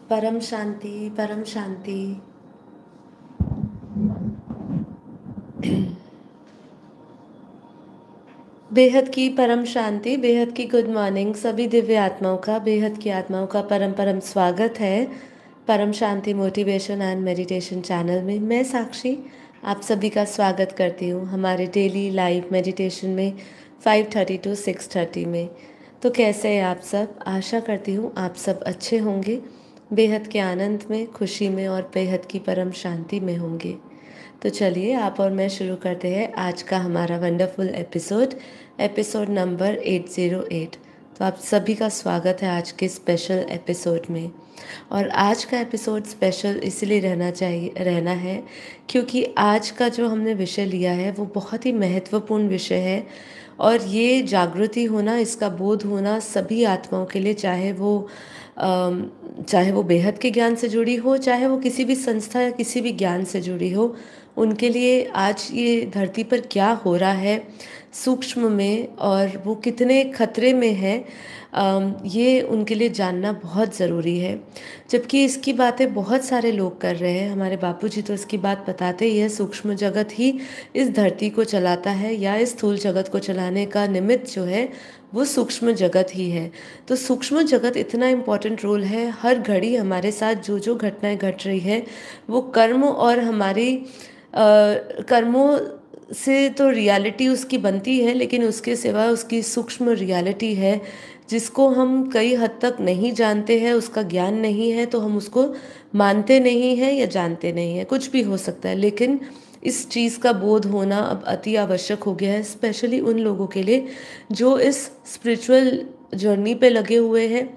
परम शांति, परम शांति। बेहद की परम शांति, बेहद की गुड मॉर्निंग सभी दिव्य आत्माओं का, बेहद की आत्माओं का परम परम स्वागत है परम शांति मोटिवेशन एंड मेडिटेशन चैनल में। मैं साक्षी आप सभी का स्वागत करती हूँ हमारे डेली लाइव मेडिटेशन में 5:30 to 6:30 में। तो कैसे हैं आप सब? आशा करती हूँ आप सब अच्छे होंगे, बेहद के आनंद में, खुशी में और बेहद की परम शांति में होंगे। तो चलिए आप और मैं शुरू करते हैं आज का हमारा वंडरफुल एपिसोड नंबर 808। तो आप सभी का स्वागत है आज के स्पेशल एपिसोड में। और आज का एपिसोड स्पेशल इसलिए रहना है क्योंकि आज का जो हमने विषय लिया है वो बहुत ही महत्वपूर्ण विषय है। और ये जागृति होना, इसका बोध होना सभी आत्माओं के लिए, चाहे वो बेहद के ज्ञान से जुड़ी हो, चाहे वो किसी भी संस्था या किसी भी ज्ञान से जुड़ी हो, उनके लिए आज ये धरती पर क्या हो रहा है सूक्ष्म में और वो कितने खतरे में है, ये उनके लिए जानना बहुत ज़रूरी है। जबकि इसकी बातें बहुत सारे लोग कर रहे हैं, हमारे बापूजी तो इसकी बात बताते ही है, सूक्ष्म जगत ही इस धरती को चलाता है या इस स्थूल जगत को चलाने का निमित्त जो है वो सूक्ष्म जगत ही है। तो सूक्ष्म जगत इतना इम्पोर्टेंट रोल है, हर घड़ी हमारे साथ जो जो घटनाएं घट रही है वो कर्म और हमारी कर्मों से तो रियलिटी उसकी बनती है, लेकिन उसके सिवा उसकी सूक्ष्म रियलिटी है जिसको हम कई हद तक नहीं जानते हैं, उसका ज्ञान नहीं है तो हम उसको मानते नहीं हैं या जानते नहीं हैं, कुछ भी हो सकता है। लेकिन इस चीज़ का बोध होना अब अति आवश्यक हो गया है, स्पेशली उन लोगों के लिए जो इस स्पिरिचुअल जर्नी पे लगे हुए हैं,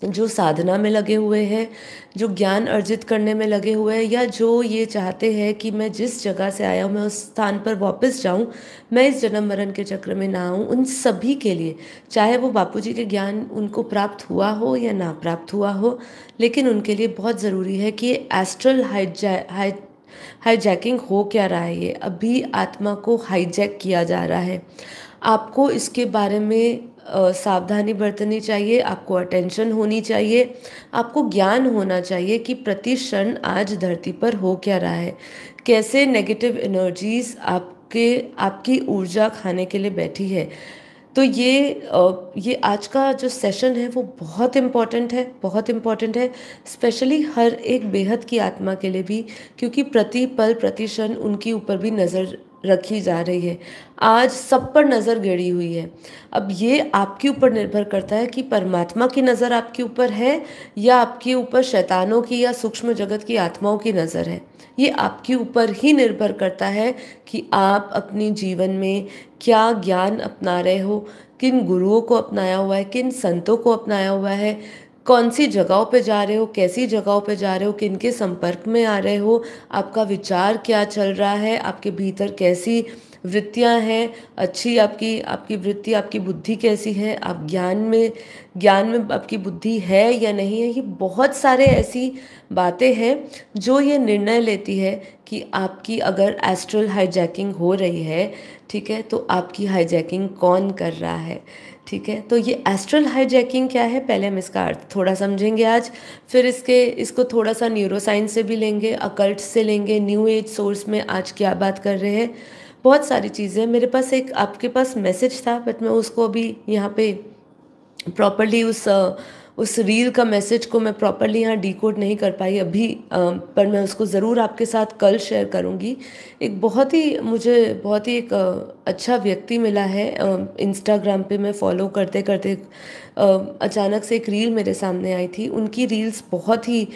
जो साधना में लगे हुए हैं, जो ज्ञान अर्जित करने में लगे हुए हैं, या जो ये चाहते हैं कि मैं जिस जगह से आया हूँ मैं उस स्थान पर वापस जाऊँ, मैं इस जन्म मरण के चक्र में ना आऊँ। उन सभी के लिए, चाहे वो बापूजी के ज्ञान उनको प्राप्त हुआ हो या ना प्राप्त हुआ हो, लेकिन उनके लिए बहुत ज़रूरी है कि एस्ट्रल हाईजैकिंग हो क्या रहा है, ये अभी आत्मा को हाईजैक किया जा रहा है। आपको इसके बारे में सावधानी बरतनी चाहिए, आपको अटेंशन होनी चाहिए, आपको ज्ञान होना चाहिए कि प्रति क्षण आज धरती पर हो क्या रहा है, कैसे नेगेटिव एनर्जीज आपकी ऊर्जा खाने के लिए बैठी है। तो ये आज का जो सेशन है वो बहुत इम्पॉर्टेंट है, बहुत इम्पॉर्टेंट है, स्पेशली हर एक बेहद की आत्मा के लिए भी, क्योंकि प्रति पल प्रति क्षण उनके ऊपर भी नज़र रखी जा रही है। आज सब पर नज़र गड़ी हुई है। अब ये आपके ऊपर निर्भर करता है कि परमात्मा की नज़र आपके ऊपर है या आपके ऊपर शैतानों की या सूक्ष्म जगत की आत्माओं की नज़र है। ये आपके ऊपर ही निर्भर करता है कि आप अपने जीवन में क्या ज्ञान अपना रहे हो, किन गुरुओं को अपनाया हुआ है, किन संतों को अपनाया हुआ है, कौन सी जगहों पे जा रहे हो, कैसी जगहों पे जा रहे हो, किन के संपर्क में आ रहे हो, आपका विचार क्या चल रहा है, आपके भीतर कैसी वृत्तियां हैं, अच्छी आपकी आपकी वृत्ति, आपकी बुद्धि कैसी है, आप ज्ञान में आपकी बुद्धि है या नहीं है। ये बहुत सारे ऐसी बातें हैं जो ये निर्णय लेती है कि आपकी अगर एस्ट्रल हाईजैकिंग हो रही है, ठीक है, तो आपकी हाईजैकिंग कौन कर रहा है। ठीक है, तो ये एस्ट्रल हाईजैकिंग क्या है, पहले हम इसका अर्थ थोड़ा समझेंगे आज, फिर इसको थोड़ा सा न्यूरो साइंस से भी लेंगे, अकल्ट से लेंगे, न्यू एज सोर्स में आज क्या बात कर रहे हैं, बहुत सारी चीज़ें। मेरे पास एक आपके पास मैसेज था, बट मैं उसको अभी यहाँ पे प्रॉपरली उस रील का मैसेज को मैं प्रॉपरली यहाँ डिकोड नहीं कर पाई अभी, पर मैं उसको ज़रूर आपके साथ कल शेयर करूँगी। मुझे बहुत ही एक अच्छा व्यक्ति मिला है इंस्टाग्राम पे, मैं फॉलो करते करते अचानक से एक रील मेरे सामने आई थी। उनकी रील्स बहुत ही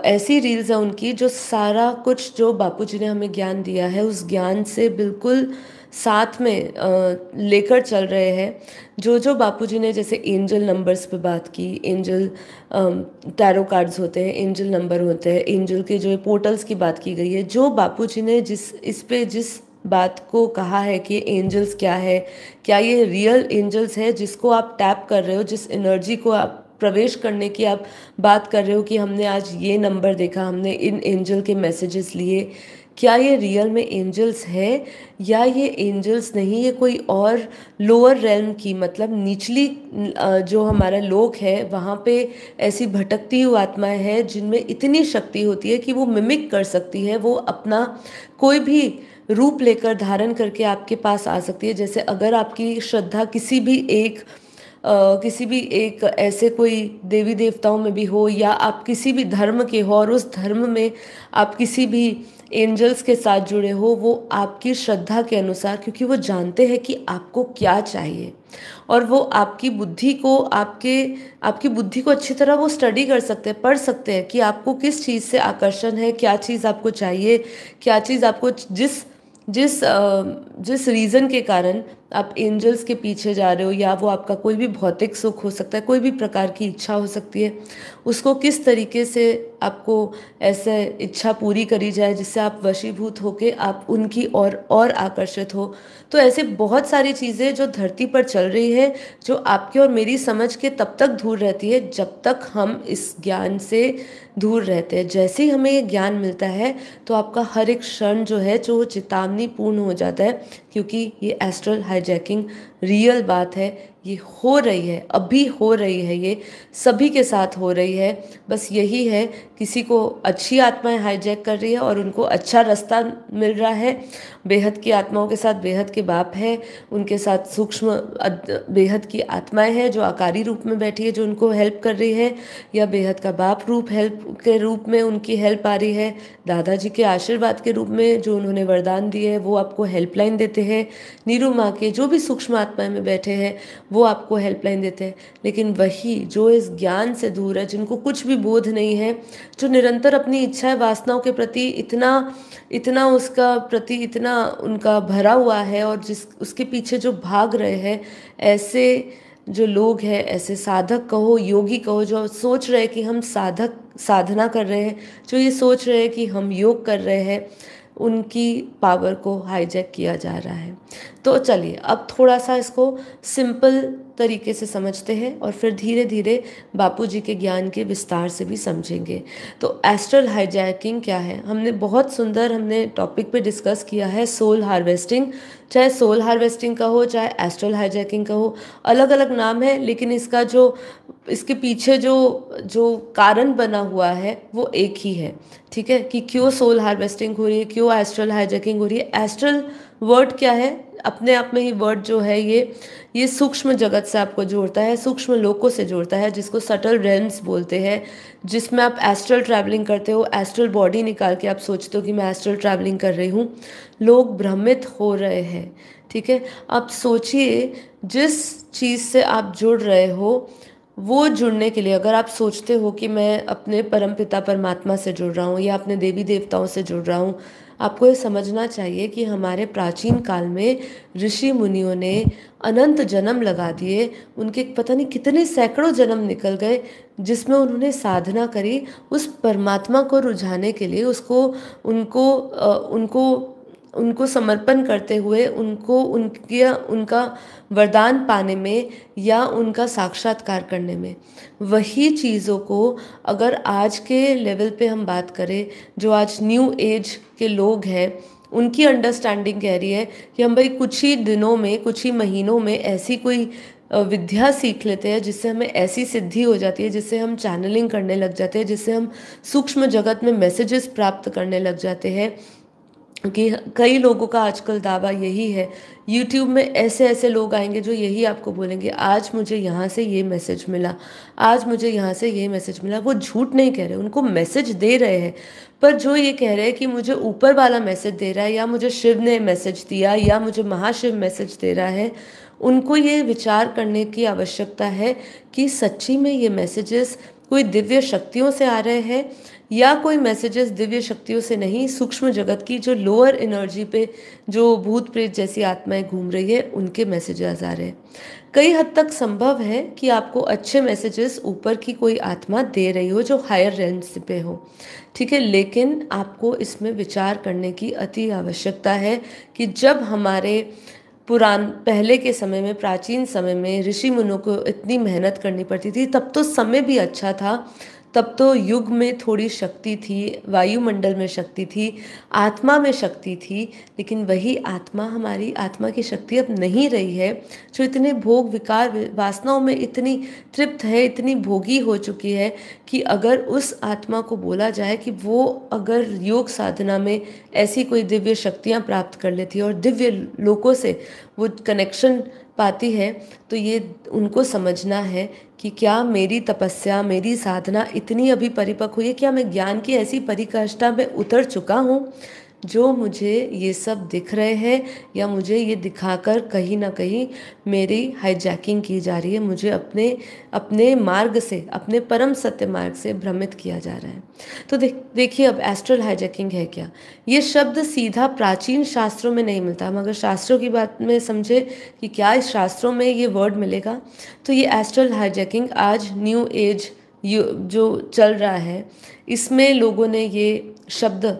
ऐसी रील्स हैं उनकी जो सारा कुछ जो बापूजी ने हमें ज्ञान दिया है उस ज्ञान से बिल्कुल साथ में लेकर चल रहे हैं। जो जो बापूजी ने जैसे एंजल नंबर्स पे बात की, एंजल टैरो कार्ड्स होते हैं, एंजल नंबर होते हैं, एंजल के जो पोर्टल्स की बात की गई है, जो बापूजी ने जिस बात को कहा है कि एंजल्स क्या है, क्या ये रियल एंजल्स है जिसको आप टैप कर रहे हो, जिस एनर्जी को आप प्रवेश करने की आप बात कर रहे हो कि हमने आज ये नंबर देखा, हमने इन एंजल के मैसेजेस लिए, क्या ये रियल में एंजल्स है या ये एंजल्स नहीं, ये कोई और लोअर रेल्म की, मतलब निचली जो हमारा लोक है वहाँ पे ऐसी भटकती हुई आत्माएं हैं जिनमें इतनी शक्ति होती है कि वो मिमिक कर सकती है, वो अपना कोई भी रूप लेकर धारण करके आपके पास आ सकती है। जैसे अगर आपकी श्रद्धा किसी भी एक ऐसे कोई देवी देवताओं में भी हो, या आप किसी भी धर्म के हो और उस धर्म में आप किसी भी एंजल्स के साथ जुड़े हो, वो आपकी श्रद्धा के अनुसार, क्योंकि वो जानते हैं कि आपको क्या चाहिए, और वो आपकी बुद्धि को अच्छी तरह वो स्टडी कर सकते हैं, पढ़ सकते हैं कि आपको किस चीज़ से आकर्षण है, क्या चीज़ आपको चाहिए, क्या चीज़ आपको जिस रीज़न के कारण आप एंजल्स के पीछे जा रहे हो, या वो आपका कोई भी भौतिक सुख हो सकता है, कोई भी प्रकार की इच्छा हो सकती है, उसको किस तरीके से आपको ऐसे इच्छा पूरी करी जाए जिससे आप वशीभूत होके आप उनकी और आकर्षित हो। तो ऐसे बहुत सारी चीज़ें जो धरती पर चल रही है, जो आपके और मेरी समझ के तब तक दूर रहती है जब तक हम इस ज्ञान से दूर रहते हैं। जैसे ही हमें ये ज्ञान मिलता है तो आपका हर एक क्षण जो है, जो चेतावनी पूर्ण हो जाता है, क्योंकि ये एस्ट्रल हाईजैकिंग रियल बात है, ये हो रही है, अभी हो रही है, ये सभी के साथ हो रही है। बस यही है, किसी को अच्छी आत्माएं हाईजैक कर रही है और उनको अच्छा रास्ता मिल रहा है। बेहद की आत्माओं के साथ बेहद के बाप है, उनके साथ सूक्ष्म बेहद की आत्माएं हैं जो आकारी रूप में बैठी है, जो उनको हेल्प कर रही है, या बेहद का बाप रूप हेल्प के रूप में उनकी हेल्प आ रही है। दादाजी के आशीर्वाद के रूप में जो उन्होंने वरदान दिए है वो आपको हेल्पलाइन देते हैं। नीरू माँ के जो भी सूक्ष्म आत्माएं में बैठे हैं वो आपको हेल्पलाइन देते हैं। लेकिन वही जो इस ज्ञान से दूर है, जिनको कुछ भी बोध नहीं है, जो निरंतर अपनी इच्छाएं वासनाओं के प्रति इतना इतना उसका प्रति इतना उनका भरा हुआ है, और जिस उसके पीछे जो भाग रहे हैं, ऐसे जो लोग हैं, ऐसे साधक कहो, योगी कहो, जो सोच रहे हैं कि हम साधना कर रहे हैं, जो ये सोच रहे हैं कि हम योग कर रहे हैं, उनकी पावर को हाईजैक किया जा रहा है। तो चलिए अब थोड़ा सा इसको सिंपल तरीके से समझते हैं और फिर धीरे धीरे बापूजी के ज्ञान के विस्तार से भी समझेंगे। तो एस्ट्रल हाईजैकिंग क्या है, हमने टॉपिक पे डिस्कस किया है सोल हार्वेस्टिंग। चाहे सोल हार्वेस्टिंग का हो, चाहे एस्ट्रल हाईजैकिंग का हो, अलग अलग नाम है, लेकिन इसके पीछे जो जो कारण बना हुआ है वो एक ही है। ठीक है, कि क्यों सोल हार्वेस्टिंग हो रही है, क्यों एस्ट्रल हाईजैकिंग हो रही है। एस्ट्रल वर्ड क्या है, अपने आप में ही वर्ड जो है, ये सूक्ष्म जगत से आपको जोड़ता है, सूक्ष्म लोकों से जोड़ता है, जिसको सटल रेल्म्स बोलते हैं, जिसमें आप एस्ट्रल ट्रैवलिंग करते हो, एस्ट्रल बॉडी निकाल के आप सोचते हो कि मैं एस्ट्रल ट्रैवलिंग कर रही हूँ। लोग भ्रमित हो रहे हैं। ठीक है, आप सोचिए, जिस चीज़ से आप जुड़ रहे हो, वो जुड़ने के लिए अगर आप सोचते हो कि मैं अपने परमपिता परमात्मा से जुड़ रहा हूँ या अपने देवी देवताओं से जुड़ रहा हूँ, आपको ये समझना चाहिए कि हमारे प्राचीन काल में ऋषि मुनियों ने अनंत जन्म लगा दिए, उनके पता नहीं कितने सैकड़ों जन्म निकल गए, जिसमें उन्होंने साधना करी उस परमात्मा को रुझाने के लिए, उसको उनको उनको उनको समर्पण करते हुए, उनका वरदान पाने में या उनका साक्षात्कार करने में। वही चीज़ों को अगर आज के लेवल पे हम बात करें, जो आज न्यू एज के लोग हैं, उनकी अंडरस्टैंडिंग कह रही है कि हम भाई कुछ ही दिनों में, कुछ ही महीनों में ऐसी कोई विद्या सीख लेते हैं जिससे हमें ऐसी सिद्धि हो जाती है, जिससे हम चैनलिंग करने लग जाते हैं, जिससे हम सूक्ष्म जगत में मैसेजेस प्राप्त करने लग जाते हैं। कि कई लोगों का आजकल दावा यही है, यूट्यूब में ऐसे ऐसे लोग आएंगे जो यही आपको बोलेंगे, आज मुझे यहाँ से ये मैसेज मिला, आज मुझे यहाँ से ये मैसेज मिला। वो झूठ नहीं कह रहे, उनको मैसेज दे रहे हैं, पर जो ये कह रहे हैं कि मुझे ऊपर वाला मैसेज दे रहा है, या मुझे शिव ने मैसेज दिया, या मुझे महाशिव मैसेज दे रहा है, उनको ये विचार करने की आवश्यकता है कि सच्ची में ये मैसेजेस कोई दिव्य शक्तियों से आ रहे हैं, या कोई मैसेजेस दिव्य शक्तियों से नहीं, सूक्ष्म जगत की जो लोअर एनर्जी पे जो भूत प्रेत जैसी आत्माएं घूम रही है, उनके मैसेजेस आ रहे हैं। कई हद तक संभव है कि आपको अच्छे मैसेजेस ऊपर की कोई आत्मा दे रही हो जो हायर रेंज पे हो। ठीक है, लेकिन आपको इसमें विचार करने की अति आवश्यकता है कि जब हमारे पहले के समय में, प्राचीन समय में ऋषि मुनियों को इतनी मेहनत करनी पड़ती थी, तब तो समय भी अच्छा था, तब तो युग में थोड़ी शक्ति थी, वायुमंडल में शक्ति थी, आत्मा में शक्ति थी, लेकिन वही आत्मा, हमारी आत्मा की शक्ति अब नहीं रही है, जो इतने भोग विकार वासनाओं में इतनी तृप्त है, इतनी भोगी हो चुकी है कि अगर उस आत्मा को बोला जाए कि वो अगर योग साधना में ऐसी कोई दिव्य शक्तियाँ प्राप्त कर लेती है और दिव्य लोकों से वो कनेक्शन पाती है, तो ये उनको समझना है कि क्या मेरी तपस्या, मेरी साधना इतनी अभी परिपक्व हुई है, क्या मैं ज्ञान की ऐसी परिकाष्ठा में उतर चुका हूँ जो मुझे ये सब दिख रहे हैं, या मुझे ये दिखाकर कहीं ना कहीं मेरी हाईजैकिंग की जा रही है, मुझे अपने अपने मार्ग से, अपने परम सत्य मार्ग से भ्रमित किया जा रहा है। तो देखिए अब एस्ट्रल हाईजैकिंग है क्या। ये शब्द सीधा प्राचीन शास्त्रों में नहीं मिलता। हम अगर शास्त्रों की बात में समझे कि क्या इस शास्त्रों में ये वर्ड मिलेगा, तो ये एस्ट्रल हाईजैकिंग आज न्यू एज जो चल रहा है, इसमें लोगों ने ये शब्द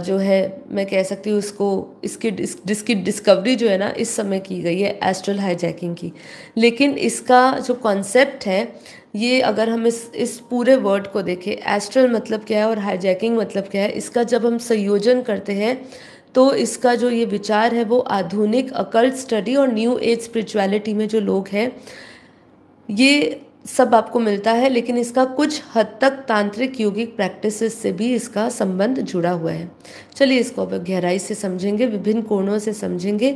जो है, मैं कह सकती हूँ उसको, इसकी डिस्कवरी जो है ना इस समय की गई है एस्ट्रल हाईजैकिंग की। लेकिन इसका जो कॉन्सेप्ट है, ये अगर हम इस पूरे वर्ड को देखें, एस्ट्रल मतलब क्या है और हाईजैकिंग मतलब क्या है, इसका जब हम संयोजन करते हैं तो इसका जो ये विचार है वो आधुनिक अकल्ट स्टडी और न्यू एज स्पिरिचुअलिटी में जो लोग हैं ये सब आपको मिलता है। लेकिन इसका कुछ हद तक तांत्रिक योगिक प्रैक्टिसेस से भी इसका संबंध जुड़ा हुआ है। चलिए इसको अब गहराई से समझेंगे, विभिन्न कोणों से समझेंगे।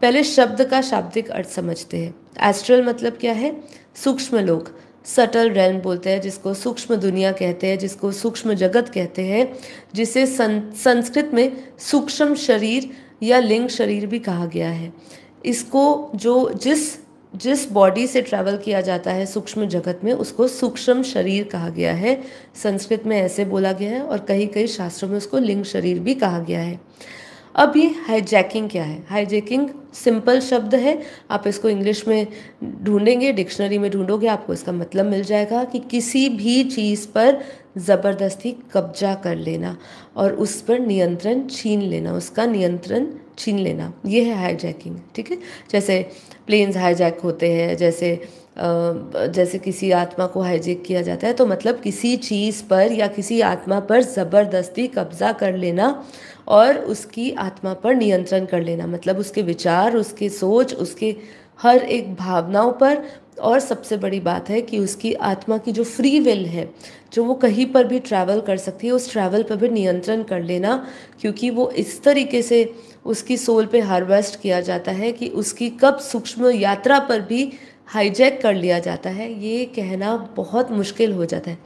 पहले शब्द का शाब्दिक अर्थ समझते हैं। एस्ट्रल मतलब क्या है? सूक्ष्म लोक, सटल रेल्म बोलते हैं, जिसको सूक्ष्म दुनिया कहते हैं, जिसको सूक्ष्म जगत कहते हैं, जिसे संस्कृत में सूक्ष्म शरीर या लिंग शरीर भी कहा गया है। इसको जो जिस बॉडी से ट्रैवल किया जाता है सूक्ष्म जगत में, उसको सूक्ष्म शरीर कहा गया है। संस्कृत में ऐसे बोला गया है और कई कई शास्त्रों में उसको लिंग शरीर भी कहा गया है। अब ये हाईजैकिंग क्या है? हाईजैकिंग सिंपल शब्द है, आप इसको इंग्लिश में ढूंढेंगे, डिक्शनरी में ढूंढोगे, आपको इसका मतलब मिल जाएगा कि किसी भी चीज़ पर ज़बरदस्ती कब्जा कर लेना और उस पर नियंत्रण छीन लेना, उसका नियंत्रण छीन लेना, ये है हाईजैकिंग। ठीक है, जैसे प्लेन्स हाईजैक होते हैं, जैसे किसी आत्मा को हाईजैक किया जाता है, तो मतलब किसी चीज़ पर या किसी आत्मा पर ज़बरदस्ती कब्जा कर लेना और उसकी आत्मा पर नियंत्रण कर लेना, मतलब उसके विचार, उसके सोच, उसके हर एक भावनाओं पर। और सबसे बड़ी बात है कि उसकी आत्मा की जो फ्री विल है, जो वो कहीं पर भी ट्रैवल कर सकती है, उस ट्रैवल पर भी नियंत्रण कर लेना, क्योंकि वो इस तरीके से उसकी सोल पे हार्वेस्ट किया जाता है कि उसकी कब सूक्ष्म यात्रा पर भी हाईजैक कर लिया जाता है, ये कहना बहुत मुश्किल हो जाता है।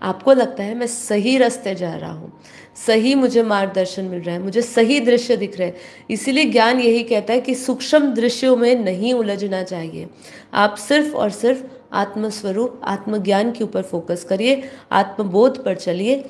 आपको लगता है मैं सही रास्ते जा रहा हूँ, सही मुझे मार्गदर्शन मिल रहा है, मुझे सही दृश्य दिख रहे हैं, इसीलिए ज्ञान यही कहता है कि सूक्ष्म दृश्यों में नहीं उलझना चाहिए। आप सिर्फ और सिर्फ आत्मस्वरूप, आत्मज्ञान के ऊपर फोकस करिए, आत्मबोध पर चलिए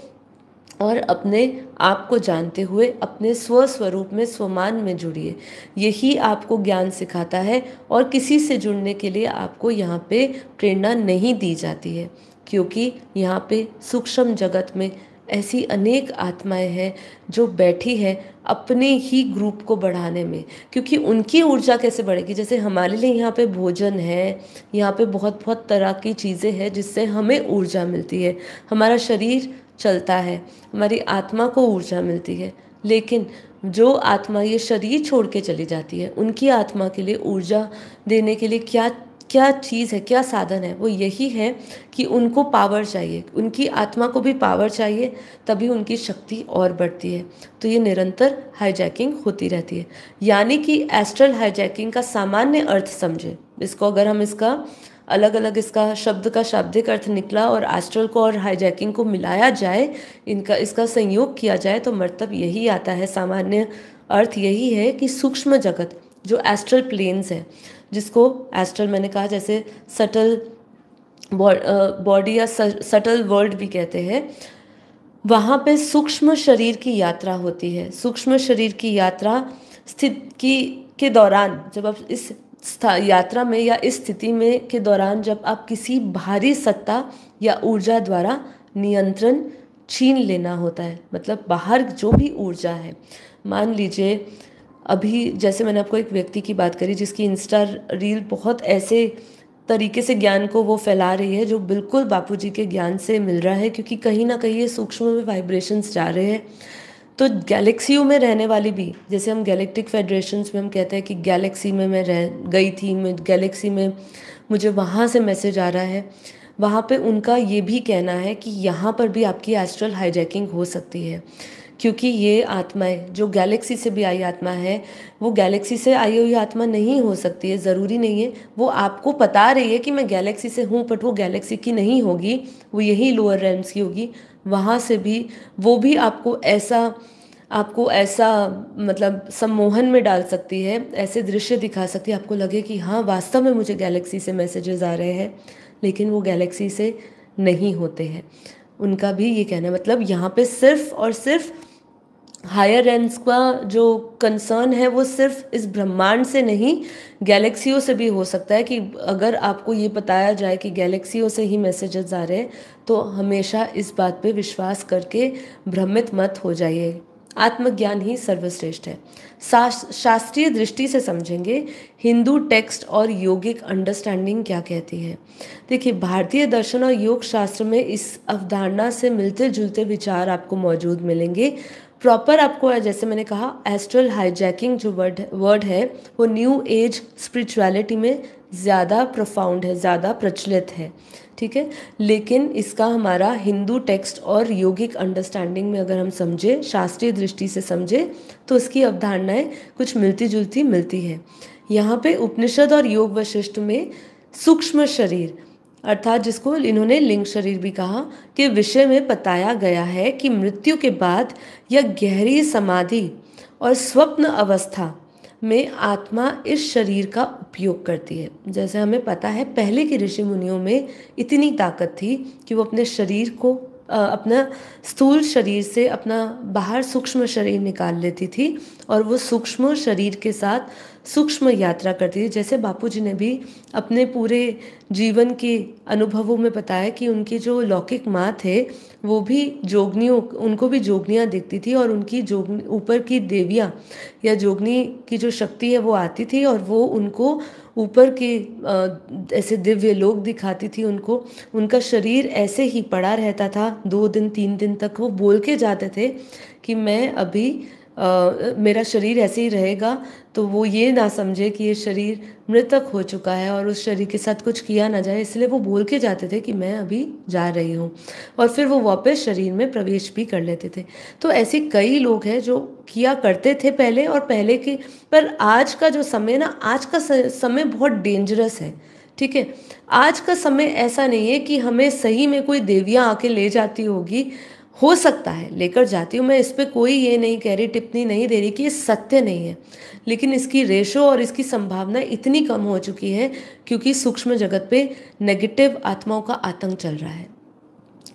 और अपने आप को जानते हुए अपने स्वस्वरूप में, स्वमान में जुड़िए। यही आपको ज्ञान सिखाता है और किसी से जुड़ने के लिए आपको यहाँ पे प्रेरणा नहीं दी जाती है, क्योंकि यहाँ पे सूक्ष्म जगत में ऐसी अनेक आत्माएं हैं जो बैठी है अपने ही ग्रुप को बढ़ाने में। क्योंकि उनकी ऊर्जा कैसे बढ़ेगी? जैसे हमारे लिए यहाँ पे भोजन है, यहाँ पे बहुत बहुत तरह की चीज़ें हैं जिससे हमें ऊर्जा मिलती है, हमारा शरीर चलता है, हमारी आत्मा को ऊर्जा मिलती है। लेकिन जो आत्मा ये शरीर छोड़ के चली जाती है, उनकी आत्मा के लिए ऊर्जा देने के लिए क्या क्या चीज़ है, क्या साधन है? वो यही है कि उनको पावर चाहिए, उनकी आत्मा को भी पावर चाहिए, तभी उनकी शक्ति और बढ़ती है। तो ये निरंतर हाईजैकिंग होती रहती है। यानी कि एस्ट्रल हाईजैकिंग का सामान्य अर्थ समझे इसको, अगर हम इसका अलग अलग इसका शब्द का शाब्दिक अर्थ निकला और एस्ट्रल को और हाईजैकिंग को मिलाया जाए, इसका संयोग किया जाए, तो मतलब यही आता है, सामान्य अर्थ यही है कि सूक्ष्म जगत जो एस्ट्रल प्लेन्स है, जिसको एस्ट्रल मैंने कहा जैसे सटल बॉडी या सटल वर्ल्ड भी कहते हैं, वहाँ पे सूक्ष्म शरीर की यात्रा होती है। सूक्ष्म शरीर की यात्रा के दौरान, जब आप इस यात्रा में या इस स्थिति में के दौरान जब आप किसी बाहरी सत्ता या ऊर्जा द्वारा नियंत्रण छीन लेना होता है, मतलब बाहर जो भी ऊर्जा है, मान लीजिए अभी जैसे मैंने आपको एक व्यक्ति की बात करी जिसकी इंस्टा रील बहुत ऐसे तरीके से ज्ञान को वो फैला रही है जो बिल्कुल बापूजी के ज्ञान से मिल रहा है, क्योंकि कहीं ना कहीं ये सूक्ष्म में वाइब्रेशंस जा रहे हैं। तो गैलेक्सियों में रहने वाली भी, जैसे हम गैलेक्टिक फेडरेशंस में हम कहते हैं कि गैलेक्सी में मैं रह गई थी, मैं गैलेक्सी में मुझे वहाँ से मैसेज आ रहा है, वहाँ पे उनका ये भी कहना है कि यहाँ पर भी आपकी एस्ट्रल हाईजैकिंग हो सकती है, क्योंकि ये आत्माएं जो गैलेक्सी से भी आई आत्मा है, वो गैलेक्सी से आई हुई आत्मा नहीं हो सकती है, ज़रूरी नहीं है। वो आपको बता रही है कि मैं गैलेक्सी से हूँ, बट वो गैलेक्सी की नहीं होगी, वो यही लोअर रेल्म्स की होगी। वहाँ से भी वो भी आपको ऐसा मतलब सम्मोहन में डाल सकती है, ऐसे दृश्य दिखा सकती है, आपको लगे कि हाँ वास्तव में मुझे गैलेक्सी से मैसेजेस आ रहे हैं, लेकिन वो गैलेक्सी से नहीं होते हैं। उनका भी ये कहना है, मतलब यहाँ पे सिर्फ और सिर्फ हायर रेंज का जो कंसर्न है वो सिर्फ इस ब्रह्मांड से नहीं, गैलेक्सियों से भी हो सकता है। कि अगर आपको ये बताया जाए कि गैलेक्सियों से ही मैसेजेस आ रहे हैं, तो हमेशा इस बात पे विश्वास करके भ्रमित मत हो जाइए। आत्मज्ञान ही सर्वश्रेष्ठ है। शास्त्रीय दृष्टि से समझेंगे हिंदू टेक्स्ट और योगिक अंडरस्टैंडिंग क्या कहती है। देखिए, भारतीय दर्शन और योग शास्त्र में इस अवधारणा से मिलते जुलते विचार आपको मौजूद मिलेंगे। प्रॉपर आपको, जैसे मैंने कहा, एस्ट्रल हाईजैकिंग जो वर्ड है वो न्यू एज स्पिरिचुअलिटी में ज़्यादा प्रोफाउंड है, ज़्यादा प्रचलित है, ठीक है। लेकिन इसका हमारा हिंदू टेक्स्ट और योगिक अंडरस्टैंडिंग में अगर हम समझे, शास्त्रीय दृष्टि से समझे, तो इसकी अवधारणाएं कुछ मिलती जुलती मिलती है। यहाँ पे उपनिषद और योग वशिष्ठ में सूक्ष्म शरीर, अर्थात जिसको इन्होंने लिंग शरीर भी कहा, के विषय में बताया गया है कि मृत्यु के बाद या गहरी समाधि और स्वप्न अवस्था में आत्मा इस शरीर का उपयोग करती है। जैसे हमें पता है पहले के ऋषि मुनियों में इतनी ताकत थी कि वो अपने शरीर को अपना स्थूल शरीर से अपना बाहर सूक्ष्म शरीर निकाल लेती थी, और वो सूक्ष्म शरीर के साथ सूक्ष्म यात्रा करती थी। जैसे बापूजी ने भी अपने पूरे जीवन के अनुभवों में बताया कि उनकी जो लौकिक माँ थे वो भी जोगनियों, उनको भी जोगनियाँ दिखती थी, और उनकी जोगनी ऊपर की देवियाँ या जोगनी की जो शक्ति है वो आती थी, और वो उनको ऊपर के ऐसे दिव्य लोक दिखाती थी उनको। उनका शरीर ऐसे ही पड़ा रहता था 2 दिन 3 दिन तक, वो बोल के जाते थे कि मैं अभी मेरा शरीर ऐसे ही रहेगा, तो वो ये ना समझे कि ये शरीर मृतक हो चुका है और उस शरीर के साथ कुछ किया ना जाए, इसलिए वो बोल के जाते थे कि मैं अभी जा रही हूँ, और फिर वो वापस शरीर में प्रवेश भी कर लेते थे। तो ऐसे कई लोग हैं जो किया करते थे पहले, और पहले के, पर आज का जो समय ना, आज का समय बहुत डेंजरस है, ठीक है। आज का समय ऐसा नहीं है कि हमें सही में कोई देवियाँ आके ले जाती होगी, हो सकता है लेकर जाती हूँ, मैं इस पे कोई ये नहीं कह रही, टिप्पणी नहीं दे रही कि ये सत्य नहीं है, लेकिन इसकी रेशो और इसकी संभावना इतनी कम हो चुकी है क्योंकि सूक्ष्म जगत पे नेगेटिव आत्माओं का आतंक चल रहा है।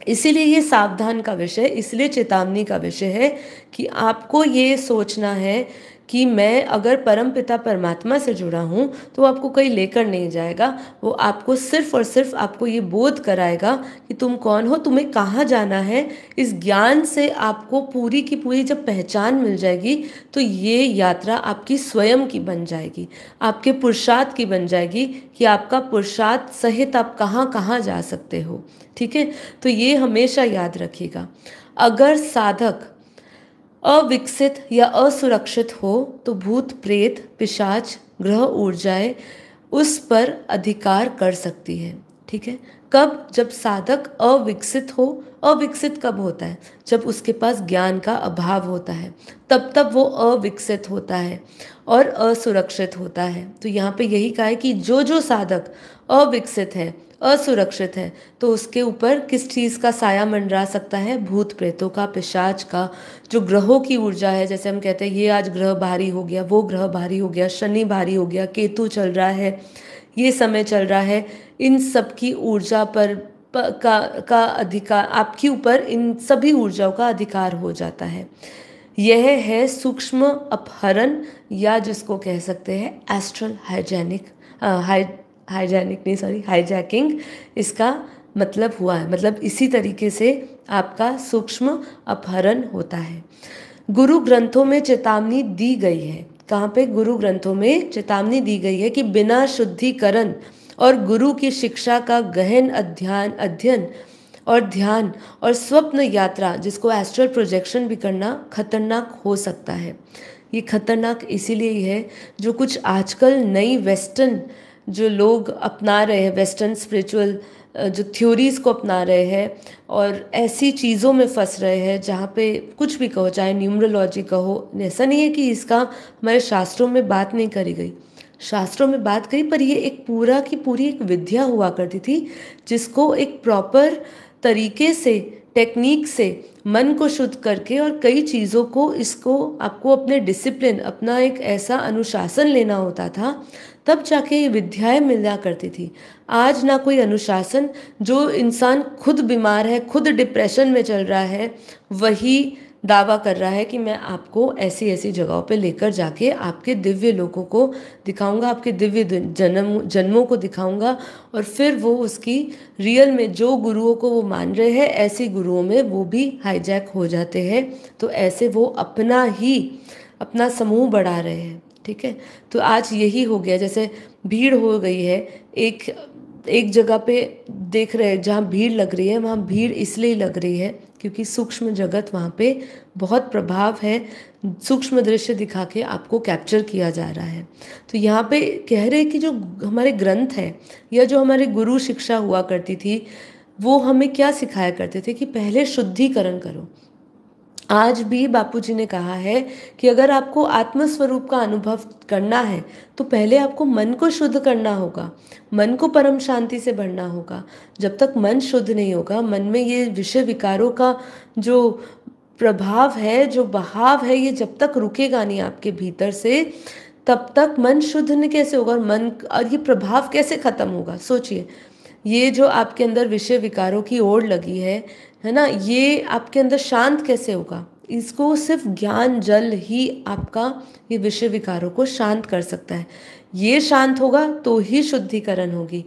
इसीलिए ये सावधान का विषय, इसलिए चेतावनी का विषय है कि आपको ये सोचना है कि मैं अगर परम पिता परमात्मा से जुड़ा हूँ तो वो आपको कहीं लेकर नहीं जाएगा, वो आपको सिर्फ और सिर्फ आपको ये बोध कराएगा कि तुम कौन हो, तुम्हें कहाँ जाना है। इस ज्ञान से आपको पूरी की पूरी जब पहचान मिल जाएगी तो ये यात्रा आपकी स्वयं की बन जाएगी, आपके पुरुषार्थ की बन जाएगी कि आपका पुरुषार्थ सहित आप कहाँ कहाँ जा सकते हो, ठीक है। तो ये हमेशा याद रखिएगा। अगर साधक अविकसित या असुरक्षित हो तो भूत प्रेत पिशाच ग्रह ऊर्जाएं उस पर अधिकार कर सकती है, ठीक है। कब? जब साधक अविकसित हो। अविकसित कब होता है? जब उसके पास ज्ञान का अभाव होता है, तब वो अविकसित होता है और असुरक्षित होता है। तो यहाँ पे यही कहा है कि जो जो साधक अविकसित है, असुरक्षित है, तो उसके ऊपर किस चीज़ का साया मंडरा सकता है? भूत प्रेतों का, पिशाच का, जो ग्रहों की ऊर्जा है। जैसे हम कहते हैं ये आज ग्रह भारी हो गया, वो ग्रह भारी हो गया, शनि भारी हो गया, केतु चल रहा है, ये समय चल रहा है, इन सब की ऊर्जा पर का अधिकार आपके ऊपर, इन सभी ऊर्जाओं का अधिकार हो जाता है। यह है सूक्ष्म अपहरण, या जिसको कह सकते हैं एस्ट्रल हाईजैकिंग। इसका मतलब हुआ है, मतलब इसी तरीके से आपका सूक्ष्म अपहरण होता है। गुरु ग्रंथों में चेतावनी दी गई है। कहाँ पे? गुरु ग्रंथों में चेतावनी दी गई है कि बिना शुद्धिकरण और गुरु की शिक्षा का गहन अध्ययन और ध्यान और स्वप्न यात्रा, जिसको एस्ट्रल प्रोजेक्शन भी करना, खतरनाक हो सकता है। ये खतरनाक इसीलिए है, जो कुछ आजकल नई वेस्टर्न जो लोग अपना रहे हैं, वेस्टर्न स्पिरिचुअल जो थ्योरीज़ को अपना रहे हैं और ऐसी चीज़ों में फंस रहे हैं जहाँ पे कुछ भी कहो, चाहे न्यूमरोलॉजी कहो, ऐसा नहीं है कि इसका हमारे शास्त्रों में बात नहीं करी गई, शास्त्रों में बात करी, पर ये एक पूरा की पूरी एक विद्या हुआ करती थी, जिसको एक प्रॉपर तरीके से, टेक्निक से मन को शुद्ध करके और कई चीज़ों को, इसको आपको अपने डिसिप्लिन, अपना एक ऐसा अनुशासन लेना होता था, तब जाके ये विद्याएं मिला करती थी। आज ना कोई अनुशासन, जो इंसान खुद बीमार है, खुद डिप्रेशन में चल रहा है, वही दावा कर रहा है कि मैं आपको ऐसी ऐसी जगहों पे लेकर जाके आपके दिव्य लोगों को दिखाऊंगा, आपके दिव्य जन्मों को दिखाऊंगा, और फिर वो उसकी रियल में जो गुरुओं को वो मान रहे हैं, ऐसे गुरुओं में वो भी हाईजैक हो जाते हैं। तो ऐसे वो अपना समूह बढ़ा रहे हैं। ठीक है, तो आज यही हो गया, जैसे भीड़ हो गई है एक जगह पे, देख रहे हैं जहाँ भीड़ लग रही है, वहाँ भीड़ इसलिए लग रही है क्योंकि सूक्ष्म जगत वहाँ पे बहुत प्रभाव है, सूक्ष्म दृश्य दिखा के आपको कैप्चर किया जा रहा है। तो यहाँ पे कह रहे हैं कि जो हमारे ग्रंथ है या जो हमारे गुरु शिक्षा हुआ करती थी, वो हमें क्या सिखाया करते थे कि पहले शुद्धिकरण करो। आज भी बापूजी ने कहा है कि अगर आपको आत्मस्वरूप का अनुभव करना है तो पहले आपको मन को शुद्ध करना होगा, मन को परम शांति से भरना होगा। जब तक मन शुद्ध नहीं होगा, मन में ये विषय विकारों का जो प्रभाव है, जो बहाव है, ये जब तक रुकेगा नहीं आपके भीतर से, तब तक मन शुद्ध नहीं कैसे होगा, और ये प्रभाव कैसे खत्म होगा। सोचिए, ये जो आपके अंदर विषय विकारों की ओर लगी है ना, ये आपके अंदर शांत कैसे होगा। इसको सिर्फ ज्ञान जल ही आपका ये विषय विकारों को शांत कर सकता है। ये शांत होगा तो ही शुद्धिकरण होगी,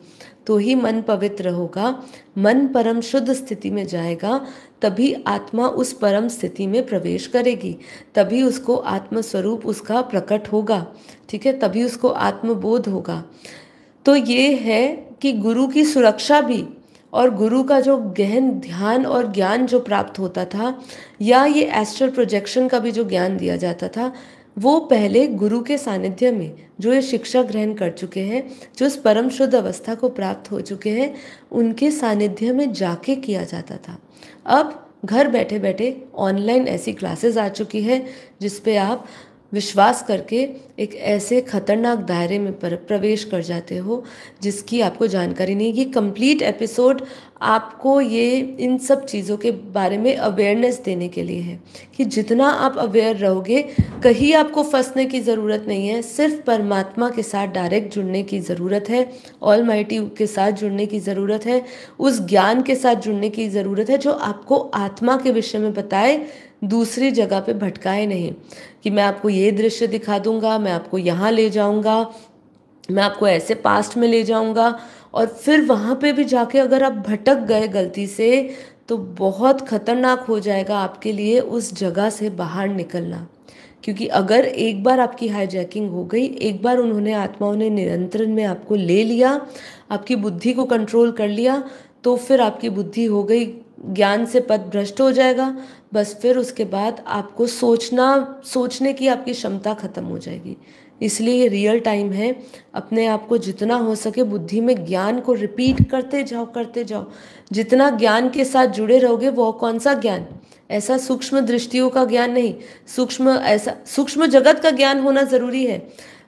तो ही मन पवित्र होगा, मन परम शुद्ध स्थिति में जाएगा, तभी आत्मा उस परम स्थिति में प्रवेश करेगी, तभी उसको आत्मस्वरूप उसका प्रकट होगा। ठीक है, तभी उसको आत्मबोध होगा। तो ये है कि गुरु की सुरक्षा भी, और गुरु का जो गहन ध्यान और ज्ञान जो प्राप्त होता था, या ये एस्ट्रल प्रोजेक्शन का भी जो ज्ञान दिया जाता था, वो पहले गुरु के सानिध्य में, जो ये शिक्षा ग्रहण कर चुके हैं, जो इस परम शुद्ध अवस्था को प्राप्त हो चुके हैं, उनके सानिध्य में जाके किया जाता था। अब घर बैठे बैठे ऑनलाइन ऐसी क्लासेस आ चुकी है जिस पे आप विश्वास करके एक ऐसे खतरनाक दायरे में प्रवेश कर जाते हो जिसकी आपको जानकारी नहीं। ये कंप्लीट एपिसोड आपको ये इन सब चीज़ों के बारे में अवेयरनेस देने के लिए है कि जितना आप अवेयर रहोगे, कहीं आपको फंसने की ज़रूरत नहीं है, सिर्फ परमात्मा के साथ डायरेक्ट जुड़ने की ज़रूरत है, ऑलमाइटी के साथ जुड़ने की ज़रूरत है, उस ज्ञान के साथ जुड़ने की ज़रूरत है जो आपको आत्मा के विषय में बताए, दूसरी जगह पे भटकाए नहीं कि मैं आपको ये दृश्य दिखा दूंगा, मैं आपको यहाँ ले जाऊंगा, मैं आपको ऐसे पास्ट में ले जाऊंगा, और फिर वहाँ पे भी जाके अगर आप भटक गए गलती से, तो बहुत खतरनाक हो जाएगा आपके लिए उस जगह से बाहर निकलना। क्योंकि अगर एक बार आपकी हाईजैकिंग हो गई, एक बार उन्होंने, आत्माओं ने नियंत्रण में आपको ले लिया, आपकी बुद्धि को कंट्रोल कर लिया, तो फिर आपकी बुद्धि हो गई, ज्ञान से पथ भ्रष्ट हो जाएगा। बस फिर उसके बाद आपको सोचने की आपकी क्षमता खत्म हो जाएगी। इसलिए ये रियल टाइम है, अपने आप को जितना हो सके बुद्धि में ज्ञान को रिपीट करते जाओ। जितना ज्ञान के साथ जुड़े रहोगे, वो कौन सा ज्ञान, ऐसा सूक्ष्म दृष्टियों का ज्ञान नहीं, सूक्ष्म जगत का ज्ञान होना जरूरी है।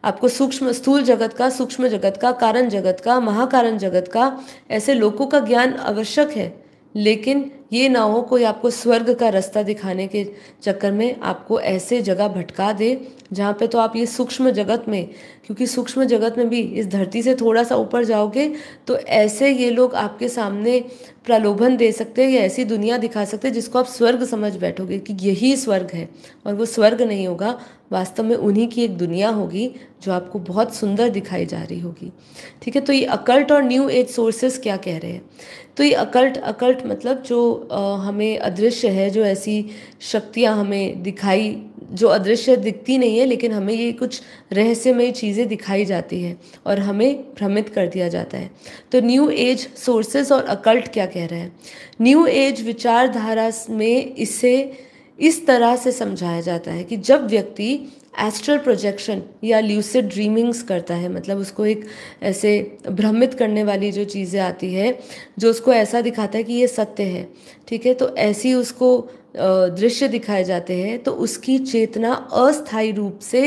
आपको सूक्ष्म स्थूल जगत का, सूक्ष्म जगत का, कारण जगत का, महाकारण जगत का, ऐसे लोकों का ज्ञान आवश्यक है, लेकिन ये ना हो कोई आपको स्वर्ग का रास्ता दिखाने के चक्कर में आपको ऐसे जगह भटका दे जहाँ पे तो आप ये सूक्ष्म जगत में, क्योंकि सूक्ष्म जगत में भी इस धरती से थोड़ा सा ऊपर जाओगे तो ऐसे ये लोग आपके सामने प्रलोभन दे सकते हैं, या ऐसी दुनिया दिखा सकते हैं जिसको आप स्वर्ग समझ बैठोगे कि यही स्वर्ग है, और वो स्वर्ग नहीं होगा, वास्तव में उन्हीं की एक दुनिया होगी जो आपको बहुत सुंदर दिखाई जा रही होगी। ठीक है, तो ये अकल्ट और न्यू एज सोर्सेस क्या कह रहे हैं। तो ये अकल्ट मतलब जो हमें अदृश्य है, जो ऐसी शक्तियाँ हमें दिखाई, जो अदृश्य दिखती नहीं है लेकिन हमें ये कुछ रहस्यमय चीज़ें दिखाई जाती है और हमें भ्रमित कर दिया जाता है। तो न्यू एज सोर्सेस और अकल्ट क्या कह रहे हैं? न्यू एज विचारधारा में इसे इस तरह से समझाया जाता है कि जब व्यक्ति एस्ट्रल प्रोजेक्शन या ल्यूसिड ड्रीमिंग्स करता है, मतलब उसको एक ऐसे भ्रमित करने वाली जो चीज़ें आती है, जो उसको ऐसा दिखाता है कि ये सत्य है, ठीक है, तो ऐसी उसको दृश्य दिखाए जाते हैं, तो उसकी चेतना अस्थायी रूप से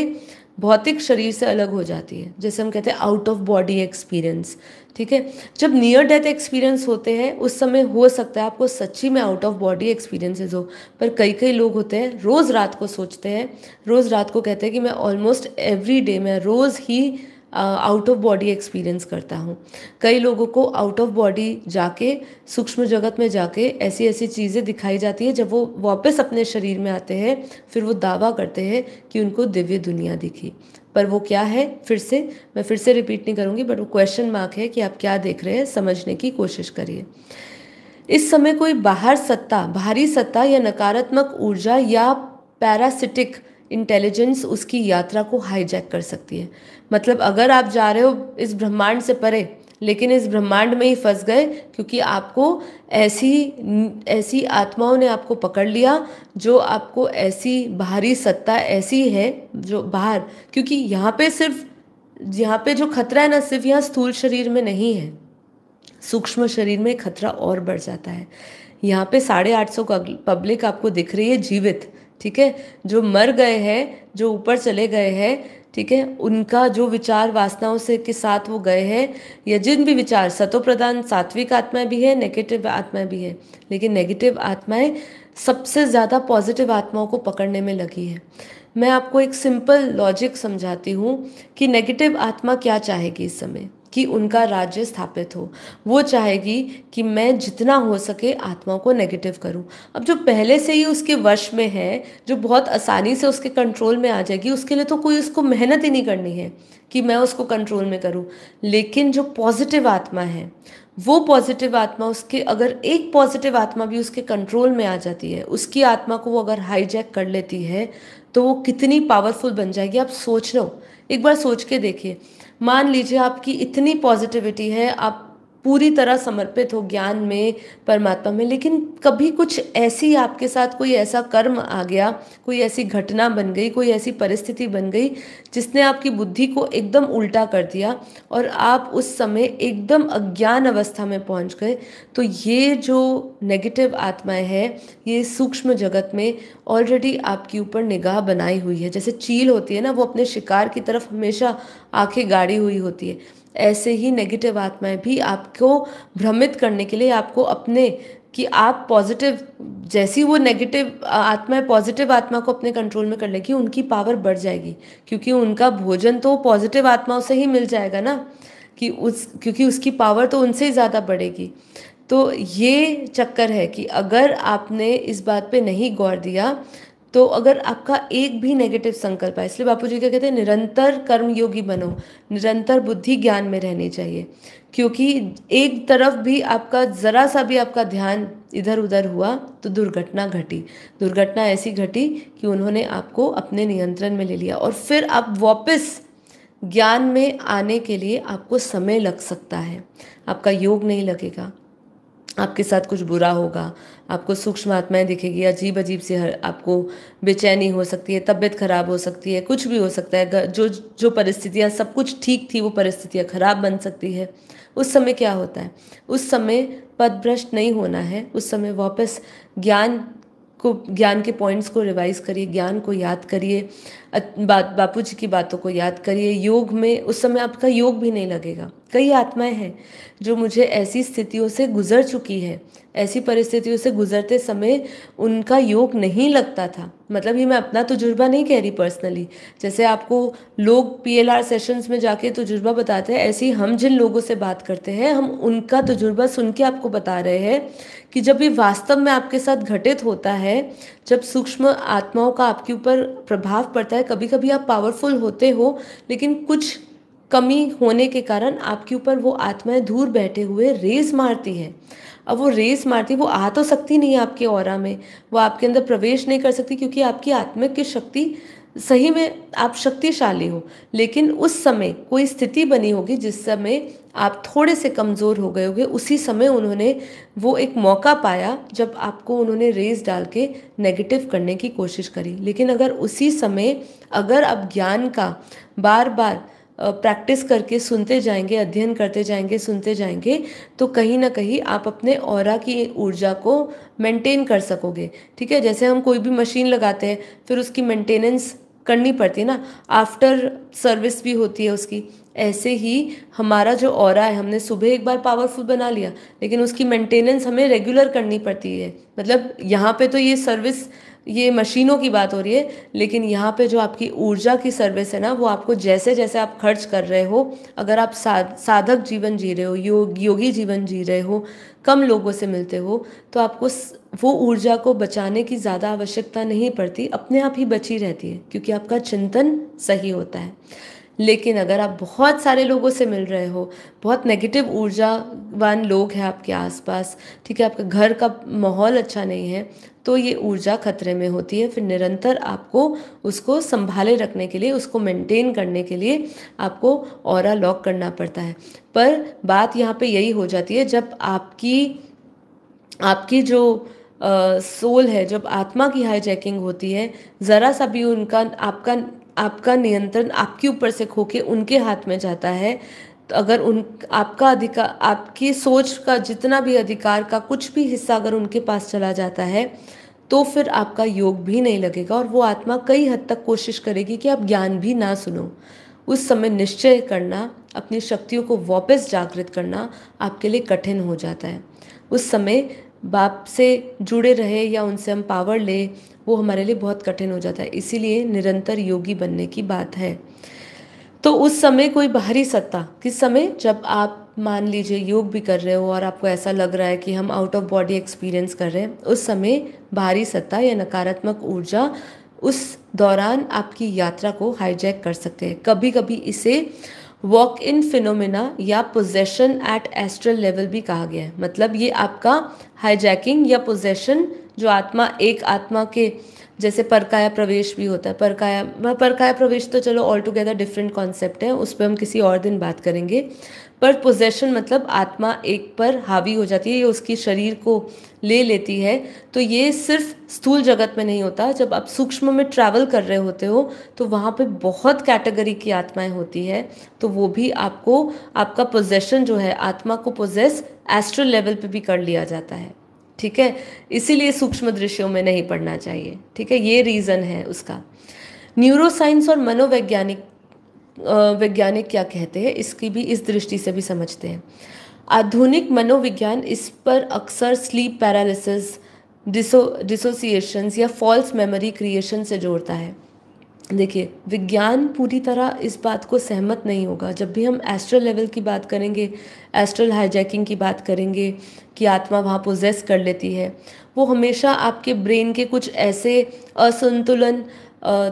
भौतिक शरीर से अलग हो जाती है, जैसे हम कहते हैं आउट ऑफ बॉडी एक्सपीरियंस, ठीक है। जब नियर डेथ एक्सपीरियंस होते हैं उस समय हो सकता है आपको सच्ची में आउट ऑफ बॉडी एक्सपीरियंसेस हो, पर कई कई लोग होते हैं रोज़ रात को सोचते हैं, रोज़ रात को कहते हैं कि मैं ऑलमोस्ट एवरी डे, मैं रोज़ ही आउट ऑफ बॉडी एक्सपीरियंस करता हूँ। कई लोगों को आउट ऑफ बॉडी जाके, सूक्ष्म जगत में जाके ऐसी ऐसी चीज़ें दिखाई जाती है, जब वो वापस अपने शरीर में आते हैं फिर वो दावा करते हैं कि उनको दिव्य दुनिया दिखी। पर वो क्या है, मैं फिर से रिपीट नहीं करूँगी, बट वो क्वेश्चन मार्क है कि आप क्या देख रहे हैं, समझने की कोशिश करिए। इस समय कोई बाहरी सत्ता या नकारात्मक ऊर्जा या पैरासिटिक इंटेलिजेंस उसकी यात्रा को हाईजैक कर सकती है। मतलब अगर आप जा रहे हो इस ब्रह्मांड से परे, लेकिन इस ब्रह्मांड में ही फंस गए क्योंकि आपको ऐसी आत्माओं ने आपको पकड़ लिया, जो आपको ऐसी बाहरी सत्ता ऐसी है जो बाहर, क्योंकि यहाँ पे जो खतरा है ना, सिर्फ यहाँ स्थूल शरीर में नहीं है, सूक्ष्म शरीर में खतरा और बढ़ जाता है। यहाँ पे 850 पब्लिक आपको दिख रही है जीवित, ठीक है, जो मर गए हैं, जो ऊपर चले गए हैं, ठीक है, उनका जो विचार वासनाओं से के साथ वो गए हैं, या जिन भी विचार, सतो प्रधान सात्विक आत्माएं भी है, नेगेटिव आत्माएं भी है, लेकिन नेगेटिव आत्माएं सबसे ज़्यादा पॉजिटिव आत्माओं को पकड़ने में लगी है। मैं आपको एक सिंपल लॉजिक समझाती हूँ कि नेगेटिव आत्मा क्या चाहेगी इस समय, कि उनका राज्य स्थापित हो। वो चाहेगी कि मैं जितना हो सके आत्माओं को नेगेटिव करूं। अब जो पहले से ही उसके वश में है, जो बहुत आसानी से उसके कंट्रोल में आ जाएगी, उसके लिए तो कोई उसको मेहनत ही नहीं करनी है कि मैं उसको कंट्रोल में करूं। लेकिन जो पॉजिटिव आत्मा है, वो पॉजिटिव आत्मा, उसके अगर एक पॉजिटिव आत्मा भी उसके कंट्रोल में आ जाती है, उसकी आत्मा को वो अगर हाईजैक कर लेती है, तो वो कितनी पावरफुल बन जाएगी। आप सोच लो, एक बार सोच के देखिए। मान लीजिए आपकी इतनी पॉजिटिविटी है, आप पूरी तरह समर्पित हो ज्ञान में, परमात्मा में, लेकिन कभी कुछ ऐसी आपके साथ कोई ऐसा कर्म आ गया, कोई ऐसी घटना बन गई, कोई ऐसी परिस्थिति बन गई जिसने आपकी बुद्धि को एकदम उल्टा कर दिया और आप उस समय एकदम अज्ञान अवस्था में पहुंच गए। तो ये जो नेगेटिव आत्माएं हैं, ये सूक्ष्म जगत में ऑलरेडी आपके ऊपर निगाह बनाई हुई है। जैसे चील होती है ना, वो अपने शिकार की तरफ हमेशा आंखें गाड़ी हुई होती है, ऐसे ही नेगेटिव आत्माएं भी आपको भ्रमित करने के लिए, आपको अपने, कि आप पॉजिटिव, जैसी वो नेगेटिव आत्माएं पॉजिटिव आत्मा को अपने कंट्रोल में कर लेगी, उनकी पावर बढ़ जाएगी, क्योंकि उनका भोजन तो पॉजिटिव आत्माओं से ही मिल जाएगा ना, क्योंकि उसकी पावर तो उनसे ही ज़्यादा बढ़ेगी। तो ये चक्कर है कि अगर आपने इस बात पे नहीं गौर दिया, तो अगर आपका एक भी नेगेटिव संकल्प है, इसलिए बापू जी क्या कहते हैं, निरंतर कर्मयोगी बनो, निरंतर बुद्धि ज्ञान में रहनी चाहिए, क्योंकि एक तरफ भी आपका जरा सा भी आपका ध्यान इधर उधर हुआ तो दुर्घटना घटी। दुर्घटना ऐसी घटी कि उन्होंने आपको अपने नियंत्रण में ले लिया, और फिर आप वापस ज्ञान में आने के लिए आपको समय लग सकता है, आपका योग नहीं लगेगा, आपके साथ कुछ बुरा होगा, आपको सूक्ष्म आत्माएं दिखेगी, अजीब अजीब से आपको बेचैनी हो सकती है, तबीयत खराब हो सकती है, कुछ भी हो सकता है, जो परिस्थितियां सब कुछ ठीक थी वो परिस्थितियां खराब बन सकती है। उस समय क्या होता है, उस समय पथभ्रष्ट नहीं होना है, उस समय वापस ज्ञान के पॉइंट्स को रिवाइज करिए, ज्ञान को याद करिए, बापू जी की बातों को याद करिए। योग में उस समय आपका योग भी नहीं लगेगा। कई आत्माएं हैं जो मुझे ऐसी स्थितियों से गुजर चुकी है, ऐसी परिस्थितियों से गुजरते समय उनका योग नहीं लगता था। मतलब ये मैं अपना तजुर्बा नहीं कह रही पर्सनली, जैसे आपको लोग PLR सेशंस में जाके तजुर्बा बताते हैं, ऐसे ही हम जिन लोगों से बात करते हैं, हम उनका तजुर्बा सुन के आपको बता रहे हैं कि जब ये वास्तव में आपके साथ घटित होता है, जब सूक्ष्म आत्माओं का आपके ऊपर प्रभाव पड़ता है, कभी कभी आप पावरफुल होते हो, लेकिन कुछ कमी होने के कारण आपके ऊपर वो आत्माएं दूर बैठे हुए रेस मारती हैं। अब वो रेस मारती, वो आ तो सकती नहीं है आपके ऑरा में, वो आपके अंदर प्रवेश नहीं कर सकती, क्योंकि आपकी आत्मिक की शक्ति सही में आप शक्तिशाली हो। लेकिन उस समय कोई स्थिति बनी होगी जिस समय आप थोड़े से कमज़ोर हो गए होगे, उसी समय उन्होंने वो एक मौका पाया जब आपको उन्होंने रेस डाल के नेगेटिव करने की कोशिश करी। लेकिन अगर उसी समय अगर आप ज्ञान का बार बार प्रैक्टिस करके सुनते जाएंगे, अध्ययन करते जाएंगे, सुनते जाएंगे, तो कहीं ना कहीं आप अपने ऑरा की ऊर्जा को मेंटेन कर सकोगे। ठीक है, जैसे हम कोई भी मशीन लगाते हैं फिर उसकी मेंटेनेंस करनी पड़ती है ना, आफ्टर सर्विस भी होती है उसकी। ऐसे ही हमारा जो ऑरा है, हमने सुबह एक बार पावरफुल बना लिया, लेकिन उसकी मेंटेनेंस हमें रेगुलर करनी पड़ती है। मतलब यहाँ पे तो ये सर्विस, ये मशीनों की बात हो रही है, लेकिन यहाँ पे जो आपकी ऊर्जा की सर्विस है ना, वो आपको जैसे जैसे आप खर्च कर रहे हो, अगर आप साधक जीवन जी रहे हो, योगी जीवन जी रहे हो, कम लोगों से मिलते हो, तो आपको वो ऊर्जा को बचाने की ज़्यादा आवश्यकता नहीं पड़ती, अपने आप ही बची रहती है, क्योंकि आपका चिंतन सही होता है। लेकिन अगर आप बहुत सारे लोगों से मिल रहे हो, बहुत नेगेटिव ऊर्जावान लोग हैं आपके आसपास, ठीक है, आपका घर का माहौल अच्छा नहीं है, तो ये ऊर्जा खतरे में होती है। फिर निरंतर आपको उसको संभाले रखने के लिए, उसको मेंटेन करने के लिए आपको ऑरा लॉक करना पड़ता है। पर बात यहाँ पे यही हो जाती है, जब आपकी आपकी जो सोल है, जब आत्मा की हाईजैकिंग होती है, ज़रा सा भी उनका आपका आपका नियंत्रण आपके ऊपर से खोके उनके हाथ में जाता है, तो अगर उन आपका अधिकार, आपकी सोच का जितना भी अधिकार का कुछ भी हिस्सा अगर उनके पास चला जाता है, तो फिर आपका योग भी नहीं लगेगा, और वो आत्मा कई हद तक कोशिश करेगी कि आप ज्ञान भी ना सुनो। उस समय निश्चय करना, अपनी शक्तियों को वापस जागृत करना आपके लिए कठिन हो जाता है। उस समय बाप से जुड़े रहे या उनसे हम पावर ले, वो हमारे लिए बहुत कठिन हो जाता है। इसीलिए निरंतर योगी बनने की बात है। तो उस समय कोई बाहरी सत्ता, किस समय, जब आप मान लीजिए योग भी कर रहे हो और आपको ऐसा लग रहा है कि हम आउट ऑफ बॉडी एक्सपीरियंस कर रहे हैं, उस समय बाहरी सत्ता या नकारात्मक ऊर्जा उस दौरान आपकी यात्रा को हाईजैक कर सकते हैं। कभी कभी इसे वॉक इन फिनोमेना या पोजेशन एट एस्ट्रल लेवल भी कहा गया है। मतलब ये आपका हाईजैकिंग या पोजेशन, जो आत्मा, एक आत्मा के जैसे परकाया प्रवेश भी होता है, परकाया प्रवेश तो चलो ऑल टुगेदर डिफरेंट कॉन्सेप्ट है, उस पर हम किसी और दिन बात करेंगे। पर पोजेशन मतलब आत्मा एक पर हावी हो जाती है, ये उसकी शरीर को ले लेती है। तो ये सिर्फ स्थूल जगत में नहीं होता, जब आप सूक्ष्म में ट्रैवल कर रहे होते हो तो वहाँ पे बहुत कैटेगरी की आत्माएं होती है, तो वो भी आपको, आपका पोजेशन जो है, आत्मा को पोजेस एस्ट्रल लेवल पे भी कर लिया जाता है। ठीक है, इसीलिए सूक्ष्म दृश्यों में नहीं पढ़ना चाहिए। ठीक है, ये रीज़न है उसका। न्यूरोसाइंस और मनोवैज्ञानिक वैज्ञानिक क्या कहते हैं, इसकी भी इस दृष्टि से भी समझते हैं। आधुनिक मनोविज्ञान इस पर अक्सर स्लीप पैरालिसिस, डिसोसिएशंस या फॉल्स मेमोरी क्रिएशन से जोड़ता है। देखिए, विज्ञान पूरी तरह इस बात को सहमत नहीं होगा। जब भी हम एस्ट्रल लेवल की बात करेंगे, एस्ट्रल हाईजैकिंग की बात करेंगे कि आत्मा वहाँ पोजेस कर लेती है, वो हमेशा आपके ब्रेन के कुछ ऐसे असंतुलन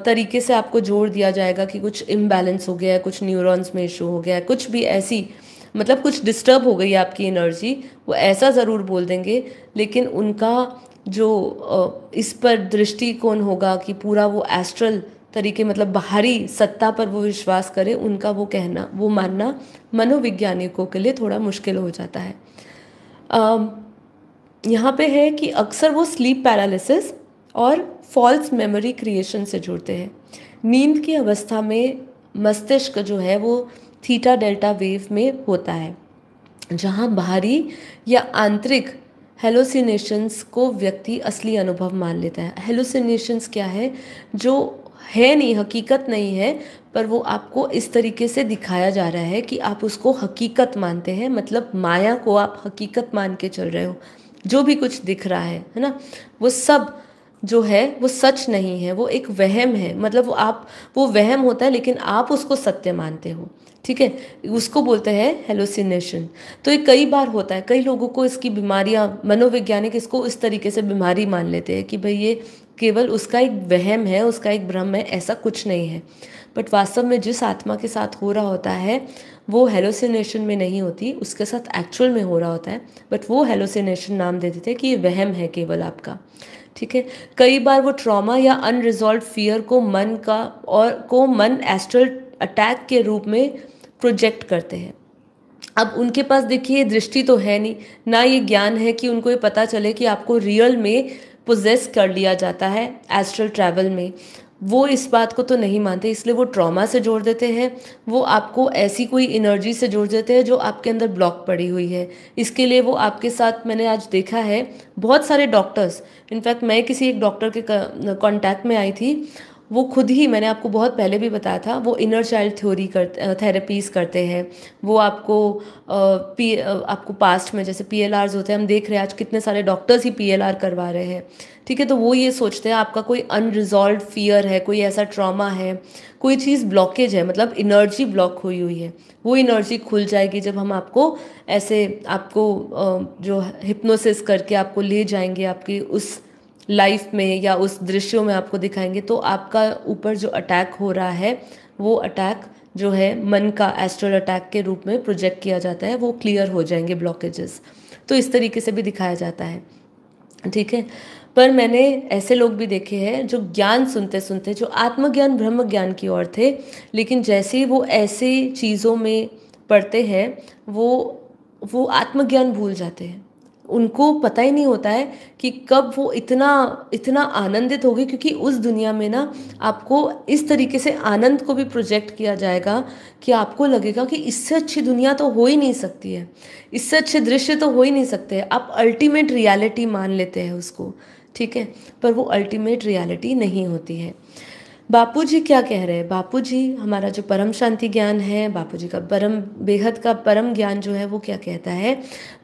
तरीके से आपको जोड़ दिया जाएगा कि कुछ इम्बैलेंस हो गया है, कुछ न्यूरॉन्स में इशू हो गया है, कुछ भी ऐसी, मतलब कुछ डिस्टर्ब हो गई है आपकी एनर्जी, वो ऐसा ज़रूर बोल देंगे। लेकिन उनका जो इस पर दृष्टिकोण होगा कि पूरा वो एस्ट्रल तरीके, मतलब बाहरी सत्ता पर वो विश्वास करे, उनका वो कहना, वो मानना मनोवैज्ञानिकों के लिए थोड़ा मुश्किल हो जाता है। यहाँ पे है कि अक्सर वो स्लीप पैरालिसिस और फॉल्स मेमोरी क्रिएशन से जुड़ते हैं। नींद की अवस्था में मस्तिष्क जो है वो थीटा डेल्टा वेव में होता है, जहाँ बाहरी या आंतरिक हेलोसिनेशंस को व्यक्ति असली अनुभव मान लेता है। हेलोसिनेशंस क्या है, जो है नहीं, हकीकत नहीं है, पर वो आपको इस तरीके से दिखाया जा रहा है कि आप उसको हकीकत मानते हैं। मतलब माया को आप हकीकत मान के चल रहे हो, जो भी कुछ दिख रहा है ना, वो सब जो है वो सच नहीं है, वो एक वहम है। मतलब वो वहम होता है, लेकिन आप उसको सत्य मानते हो। ठीक है, उसको बोलते हैं हेलोसिनेशन। तो ये कई बार होता है, कई लोगों को इसकी बीमारियां, मनोवैज्ञानिक इसको इस तरीके से बीमारी मान लेते हैं कि भाई ये केवल उसका एक वहम है, उसका एक भ्रम है, ऐसा कुछ नहीं है। बट वास्तव में जिस आत्मा के साथ हो रहा होता है, वो हेलोसिनेशन में नहीं होती, उसके साथ एक्चुअल में हो रहा होता है, बट वो हेलोसिनेशन नाम दे देते हैं कि ये वहम है केवल आपका। ठीक है। कई बार वो ट्रॉमा या अनरिजॉल्व फियर को मन एस्ट्रल अटैक के रूप में प्रोजेक्ट करते हैं। अब उनके पास देखिए दृष्टि तो है नहीं, ना ये ज्ञान है कि उनको ये पता चले कि आपको रियल में पोजेस कर लिया जाता है एस्ट्रल ट्रैवल में। वो इस बात को तो नहीं मानते, इसलिए वो ट्रॉमा से जोड़ देते हैं, वो आपको ऐसी कोई एनर्जी से जोड़ देते हैं जो आपके अंदर ब्लॉक पड़ी हुई है। इसके लिए वो आपके साथ, मैंने आज देखा है बहुत सारे डॉक्टर्स, इनफैक्ट मैं किसी एक डॉक्टर के कांटेक्ट में आई थी, वो खुद ही, मैंने आपको बहुत पहले भी बताया था, वो इनर चाइल्ड थेरेपीज करते हैं। वो आपको पास्ट में जैसे पीएलआर्स होते हैं, हम देख रहे हैं आज कितने सारे डॉक्टर्स ही पीएलआर करवा रहे हैं। ठीक है। तो वो ये सोचते हैं आपका कोई अनरिजॉल्व फियर है, कोई ऐसा ट्रॉमा है, कोई चीज़ ब्लॉकेज है, मतलब एनर्जी ब्लॉक हुई है। वो एनर्जी खुल जाएगी जब हम आपको जो हिप्नोसिस करके आपको ले जाएंगे आपकी उस लाइफ में या उस दृश्यों में आपको दिखाएंगे, तो आपका ऊपर जो अटैक हो रहा है वो अटैक जो है मन का एस्ट्रल अटैक के रूप में प्रोजेक्ट किया जाता है, वो क्लियर हो जाएंगे ब्लॉकेजेस। तो इस तरीके से भी दिखाया जाता है। ठीक है। पर मैंने ऐसे लोग भी देखे हैं जो ज्ञान सुनते सुनते, जो आत्मज्ञान ब्रह्म ज्ञान की ओर थे, लेकिन जैसे ही वो ऐसे चीज़ों में पढ़ते हैं वो आत्मज्ञान भूल जाते हैं। उनको पता ही नहीं होता है कि कब वो इतना इतना आनंदित होगी, क्योंकि उस दुनिया में ना आपको इस तरीके से आनंद को भी प्रोजेक्ट किया जाएगा कि आपको लगेगा कि इससे अच्छी दुनिया तो हो ही नहीं सकती है, इससे अच्छे दृश्य तो हो ही नहीं सकते। आप अल्टीमेट रियलिटी मान लेते हैं उसको। ठीक है। पर वो अल्टीमेट रियलिटी नहीं होती है। बापूजी क्या कह रहे हैं? बापूजी हमारा जो परम शांति ज्ञान है, बापूजी का परम बेहद का परम ज्ञान जो है वो क्या कहता है?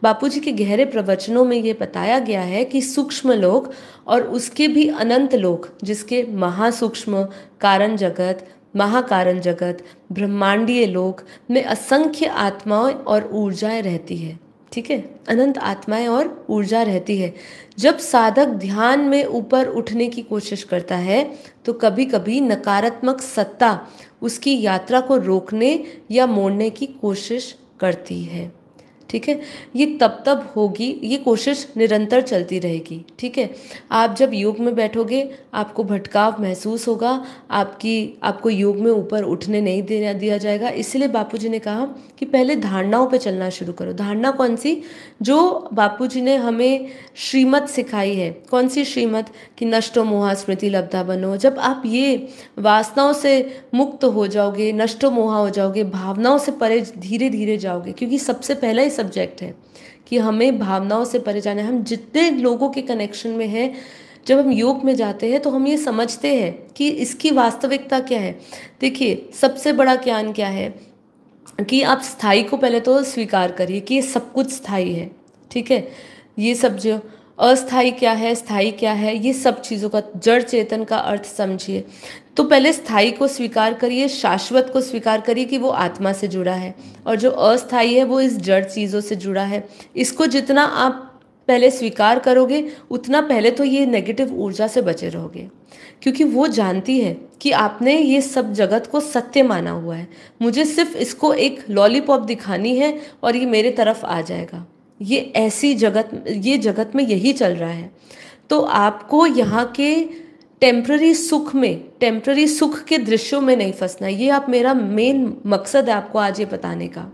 बापूजी के गहरे प्रवचनों में ये बताया गया है कि सूक्ष्म लोक और उसके भी अनंत लोक, जिसके महासूक्ष्म कारण जगत, महाकारण जगत, ब्रह्मांडीय लोक में असंख्य आत्माएं और ऊर्जाएं रहती है। ठीक है। अनंत आत्माएं और ऊर्जा रहती है। जब साधक ध्यान में ऊपर उठने की कोशिश करता है तो कभी कभी नकारात्मक सत्ता उसकी यात्रा को रोकने या मोड़ने की कोशिश करती है। ठीक है। ये तब होगी, ये कोशिश निरंतर चलती रहेगी। ठीक है। आप जब योग में बैठोगे आपको भटकाव महसूस होगा, आपको योग में ऊपर उठने नहीं दिया जाएगा। इसलिए बापूजी ने कहा कि पहले धारणाओं पे चलना शुरू करो। धारणा कौन सी? जो बापूजी ने हमें श्रीमत सिखाई है। कौन सी श्रीमत? कि नष्टो मोहा स्मृति लब्धा बनो। जब आप ये वासनाओं से मुक्त हो जाओगे, नष्टो मोहा हो जाओगे, भावनाओं से परे धीरे धीरे जाओगे, क्योंकि सबसे पहला ही सब्जेक्ट है कि हमें भावनाओं से परे जाना है। हम जितने लोगों के कनेक्शन में हैं, जब हम योग में जाते हैं तो हम ये समझते हैं कि इसकी वास्तविकता क्या है। देखिए सबसे बड़ा ज्ञान क्या है कि आप स्थाई को पहले तो स्वीकार करिए कि ये सब कुछ स्थाई है। ठीक है। ये सब जो अस्थाई क्या है, स्थाई क्या है, ये सब चीज़ों का जड़ चेतन का अर्थ समझिए। तो पहले स्थाई को स्वीकार करिए, शाश्वत को स्वीकार करिए कि वो आत्मा से जुड़ा है, और जो अस्थाई है वो इस जड़ चीज़ों से जुड़ा है। इसको जितना आप पहले स्वीकार करोगे उतना पहले तो ये नेगेटिव ऊर्जा से बचे रहोगे, क्योंकि वो जानती है कि आपने ये सब जगत को सत्य माना हुआ है। मुझे सिर्फ इसको एक लॉलीपॉप दिखानी है और ये मेरे तरफ आ जाएगा। ये जगत में यही चल रहा है। तो आपको यहाँ के टेम्प्ररी सुख के दृश्यों में नहीं फंसना। ये आप मेरा मेन मकसद है आपको आज ये बताने का,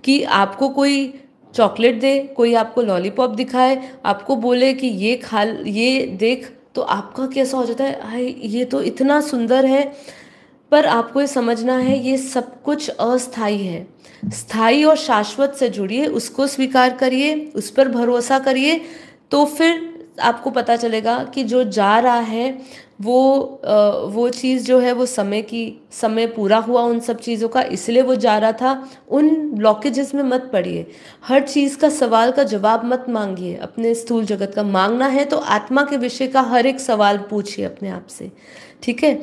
कि आपको कोई चॉकलेट दे, कोई आपको लॉलीपॉप दिखाए, आपको बोले कि ये खा, ये देख, तो आपका कैसा हो जाता है, हाय ये तो इतना सुंदर है। पर आपको ये समझना है ये सब कुछ अस्थाई है। स्थाई और शाश्वत से जुड़िए, उसको स्वीकार करिए, उस पर भरोसा करिए, तो फिर आपको पता चलेगा कि जो जा रहा है वो चीज़ जो है वो समय पूरा हुआ उन सब चीज़ों का, इसलिए वो जा रहा था। उन ब्लॉकेजेस में मत पड़िए, हर चीज़ का सवाल का जवाब मत मांगिए। अपने स्थूल जगत का मांगना है तो आत्मा के विषय का हर एक सवाल पूछिए अपने आप से। ठीक है।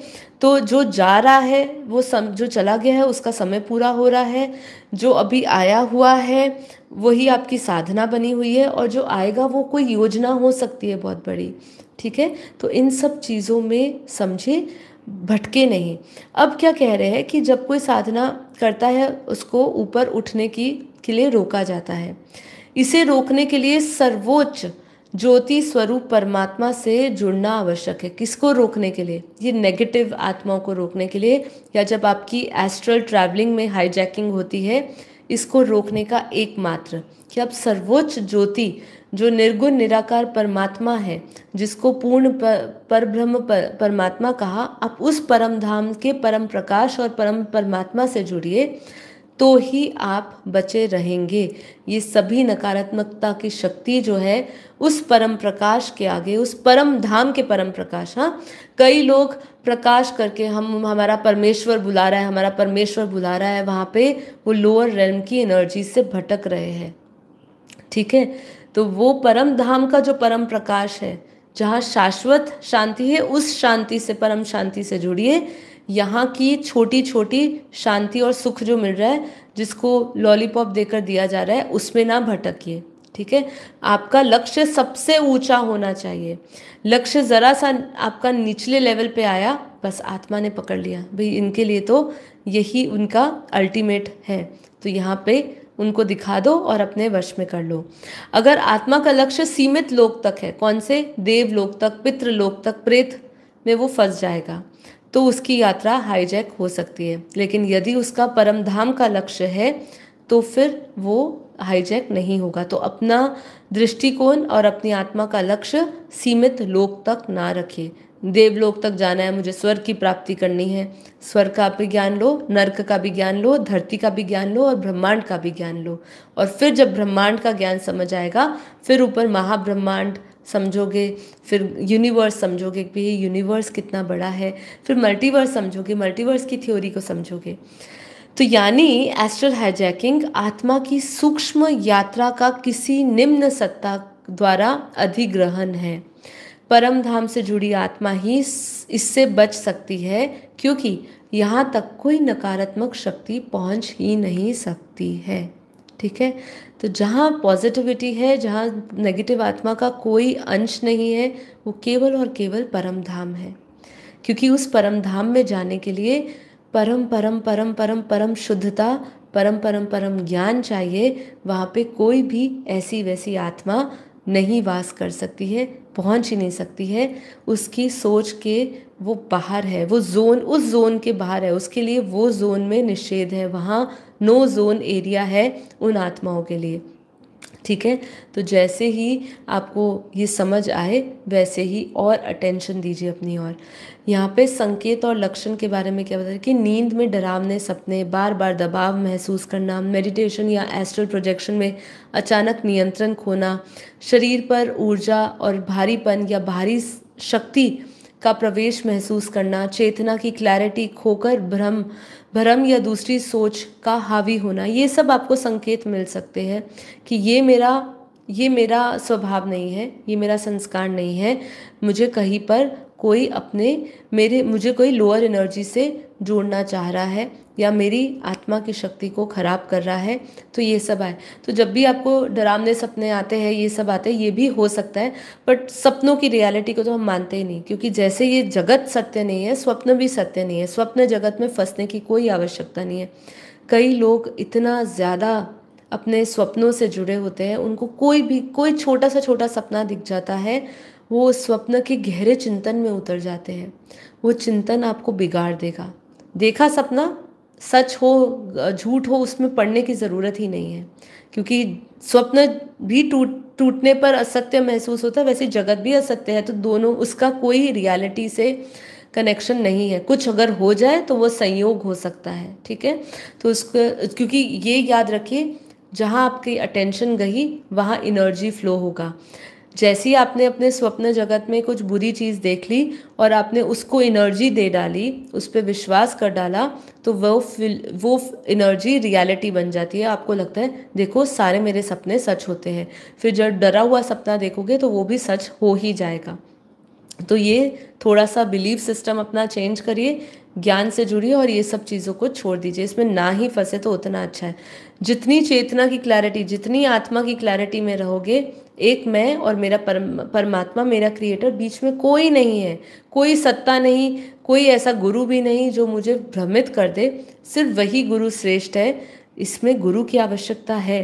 तो जो जा रहा है जो चला गया है उसका समय पूरा हो रहा है, जो अभी आया हुआ है वही आपकी साधना बनी हुई है, और जो आएगा वो कोई योजना हो सकती है बहुत बड़ी। ठीक है। तो इन सब चीज़ों में समझिए, भटके नहीं। अब क्या कह रहे हैं कि जब कोई साधना करता है उसको ऊपर उठने की के लिए रोका जाता है। इसे रोकने के लिए सर्वोच्च ज्योति स्वरूप परमात्मा से जुड़ना आवश्यक है। किसको रोकने के लिए? ये नेगेटिव आत्माओं को रोकने के लिए, या जब आपकी एस्ट्रल ट्रैवलिंग में हाईजैकिंग होती है, इसको रोकने का एकमात्र कि आप सर्वोच्च ज्योति जो निर्गुण निराकार परमात्मा है, जिसको पूर्ण परब्रह्म परमात्मा कहा, आप उस परम धाम के परम प्रकाश और परम परमात्मा से जुड़िए, तो ही आप बचे रहेंगे। ये सभी नकारात्मकता की शक्ति जो है उस परम प्रकाश के आगे, उस परम धाम के परम प्रकाश, हाँ, कई लोग प्रकाश करके हम हमारा परमेश्वर बुला रहा है, हमारा परमेश्वर बुला रहा है, वहाँ पे वो लोअर रेल्म की एनर्जी से भटक रहे हैं। ठीक है, तो वो परम धाम का जो परम प्रकाश है, जहाँ शाश्वत शांति है, उस शांति से, परम शांति से जुड़िए। यहाँ की छोटी छोटी शांति और सुख जो मिल रहा है, जिसको लॉलीपॉप देकर दिया जा रहा है, उसमें ना भटकिए। ठीक है, आपका लक्ष्य सबसे ऊंचा होना चाहिए। लक्ष्य जरा सा आपका निचले लेवल पे आया, बस आत्मा ने पकड़ लिया, भाई इनके लिए तो यही उनका अल्टीमेट है, तो यहाँ पे उनको दिखा दो और अपने वश में कर लो। अगर आत्मा का लक्ष्य सीमित लोक तक है, कौन से? देव लोक तक, पितृ लोक तक, प्रेत में वो फंस जाएगा, तो उसकी यात्रा हाईजैक हो सकती है। लेकिन यदि उसका परम धाम का लक्ष्य है तो फिर वो हाईजैक नहीं होगा। तो अपना दृष्टिकोण और अपनी आत्मा का लक्ष्य सीमित लोक तक ना रखिए। देवलोक तक जाना है, मुझे स्वर्ग की प्राप्ति करनी है, स्वर्ग का भी ज्ञान लो, नर्क का भी ज्ञान लो, धरती का भी ज्ञान लो और ब्रह्मांड का भी ज्ञान लो। और फिर जब ब्रह्मांड का ज्ञान समझ आएगा, फिर ऊपर महाब्रह्मांड समझोगे, फिर यूनिवर्स समझोगे कि ये यूनिवर्स कितना बड़ा है, फिर मल्टीवर्स समझोगे, मल्टीवर्स की थ्योरी को समझोगे। तो यानी एस्ट्रल हाईजैकिंग आत्मा की सूक्ष्म यात्रा का किसी निम्न सत्ता द्वारा अधिग्रहण है। परम धाम से जुड़ी आत्मा ही इससे बच सकती है, क्योंकि यहाँ तक कोई नकारात्मक शक्ति पहुँच ही नहीं सकती है। ठीक है, तो जहाँ पॉजिटिविटी है, जहाँ नेगेटिव आत्मा का कोई अंश नहीं है, वो केवल और केवल परम धाम है। क्योंकि उस परम धाम में जाने के लिए परम परम परम परम परम शुद्धता, परम परम परम ज्ञान चाहिए। वहाँ पे कोई भी ऐसी वैसी आत्मा नहीं वास कर सकती है, पहुँच ही नहीं सकती है। उसकी सोच के वो बाहर है, वो जोन, उस जोन के बाहर है, उसके लिए वो जोन में निषेध है, वहाँ नो जोन एरिया है उन आत्माओं के लिए। ठीक है, तो जैसे ही आपको ये समझ आए वैसे ही और अटेंशन दीजिए अपनी ओर। यहाँ पे संकेत और लक्षण के बारे में क्या बता रहे कि नींद में डरावने सपने, बार बार दबाव महसूस करना, मेडिटेशन या एस्ट्रल प्रोजेक्शन में अचानक नियंत्रण खोना, शरीर पर ऊर्जा और भारीपन या भारी शक्ति का प्रवेश महसूस करना, चेतना की क्लैरिटी खोकर भ्रम या दूसरी सोच का हावी होना, ये सब आपको संकेत मिल सकते हैं कि ये मेरा स्वभाव नहीं है, ये मेरा संस्कार नहीं है, मुझे कहीं पर कोई मुझे कोई लोअर एनर्जी से जोड़ना चाह रहा है या मेरी आत्मा की शक्ति को खराब कर रहा है। तो ये सब आए, तो जब भी आपको डरावने सपने आते हैं, ये सब आते हैं, ये भी हो सकता है, बट सपनों की रियलिटी को तो हम मानते ही नहीं, क्योंकि जैसे ये जगत सत्य नहीं है, स्वप्न भी सत्य नहीं है। स्वप्न जगत में फंसने की कोई आवश्यकता नहीं है। कई लोग इतना ज़्यादा अपने स्वप्नों से जुड़े होते हैं, उनको कोई छोटा सा सपना दिख जाता है, वो स्वप्न के गहरे चिंतन में उतर जाते हैं। वो चिंतन आपको बिगाड़ देगा। देखा सपना सच हो झूठ हो, उसमें पढ़ने की ज़रूरत ही नहीं है, क्योंकि स्वप्न भी टूटने पर असत्य महसूस होता है, वैसे जगत भी असत्य है। तो दोनों, उसका कोई रियलिटी से कनेक्शन नहीं है। कुछ अगर हो जाए तो वो संयोग हो सकता है। ठीक है, तो उसको, क्योंकि ये याद रखिए, जहाँ आपकी अटेंशन गई वहाँ एनर्जी फ्लो होगा। जैसे ही आपने अपने स्वप्न जगत में कुछ बुरी चीज़ देख ली और आपने उसको एनर्जी दे डाली, उस पर विश्वास कर डाला, तो वो एनर्जी रियलिटी बन जाती है। आपको लगता है देखो सारे मेरे सपने सच होते हैं। फिर जब डरा हुआ सपना देखोगे तो वो भी सच हो ही जाएगा। तो ये थोड़ा सा बिलीफ सिस्टम अपना चेंज करिए, ज्ञान से जुड़िए और ये सब चीज़ों को छोड़ दीजिए। इसमें ना ही फंसे तो उतना अच्छा है। जितनी चेतना की क्लैरिटी, जितनी आत्मा की क्लैरिटी में रहोगे, एक मैं और मेरा परमात्मा, मेरा क्रिएटर, बीच में कोई नहीं है, कोई सत्ता नहीं, कोई ऐसा गुरु भी नहीं जो मुझे भ्रमित कर दे, सिर्फ वही गुरु श्रेष्ठ है। इसमें गुरु की आवश्यकता है,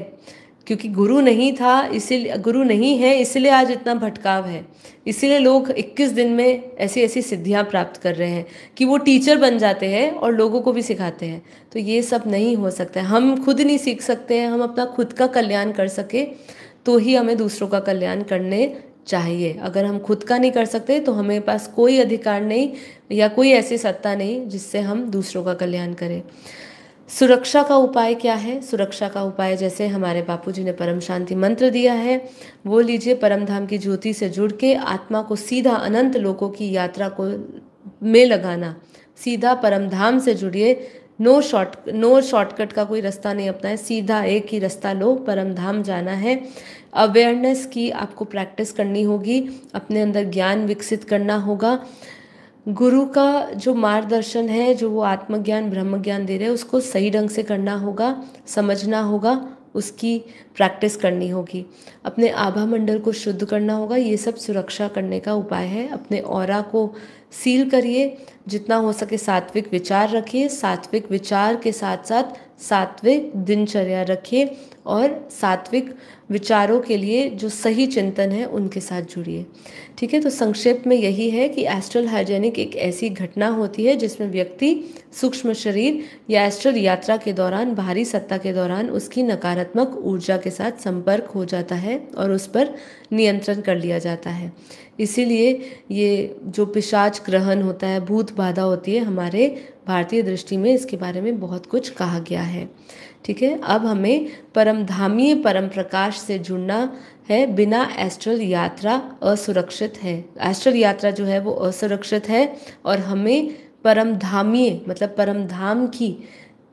क्योंकि गुरु नहीं था, इसीलिए गुरु नहीं है, इसीलिए आज इतना भटकाव है। इसीलिए लोग 21 दिन में ऐसी ऐसी सिद्धियां प्राप्त कर रहे हैं कि वो टीचर बन जाते हैं और लोगों को भी सिखाते हैं। तो ये सब नहीं हो सकता है। हम खुद नहीं सीख सकते हैं। हम अपना खुद का कल्याण कर सके तो ही हमें दूसरों का कल्याण करने चाहिए। अगर हम खुद का नहीं कर सकते तो हमें पास कोई अधिकार नहीं या कोई ऐसी सत्ता नहीं जिससे हम दूसरों का कल्याण करें। सुरक्षा का उपाय क्या है? सुरक्षा का उपाय जैसे हमारे बापूजी ने परम शांति मंत्र दिया है वो लीजिए। परम धाम की ज्योति से जुड़ के आत्मा को सीधा अनंत लोकों की यात्रा को में लगाना। सीधा परम धाम से जुड़िए। नो शॉर्टकट का कोई रास्ता नहीं अपनाए, सीधा एक ही रास्ता लो, परम धाम जाना है। अवेयरनेस की आपको प्रैक्टिस करनी होगी, अपने अंदर ज्ञान विकसित करना होगा। गुरु का जो मार्गदर्शन है, जो वो आत्मज्ञान ब्रह्म ज्ञान दे रहे हैं, उसको सही ढंग से करना होगा, समझना होगा, उसकी प्रैक्टिस करनी होगी। अपने आभा मंडल को शुद्ध करना होगा। ये सब सुरक्षा करने का उपाय है। अपने ऑरा को सील करिए, जितना हो सके सात्विक विचार रखिए। सात्विक विचार के साथ साथ सात्विक दिनचर्या रखिए और सात्विक विचारों के लिए जो सही चिंतन है उनके साथ जुड़िए। ठीक है, तो संक्षेप में यही है कि एस्ट्रल हाइजेनिक एक ऐसी घटना होती है जिसमें व्यक्ति सूक्ष्म शरीर या एस्ट्रल यात्रा के दौरान, बाहरी सत्ता के दौरान उसकी नकारात्मक ऊर्जा के साथ संपर्क हो जाता है और उस पर नियंत्रण कर लिया जाता है। इसीलिए ये जो पिशाच ग्रहण होता है, भूत बाधा होती है, हमारे भारतीय दृष्टि में इसके बारे में बहुत कुछ कहा गया है। ठीक है, अब हमें परमधामीय परम प्रकाश से जुड़ना है। बिना एस्ट्रल यात्रा असुरक्षित है। एस्ट्रल यात्रा जो है वो असुरक्षित है और हमें परमधामीय मतलब परम धाम की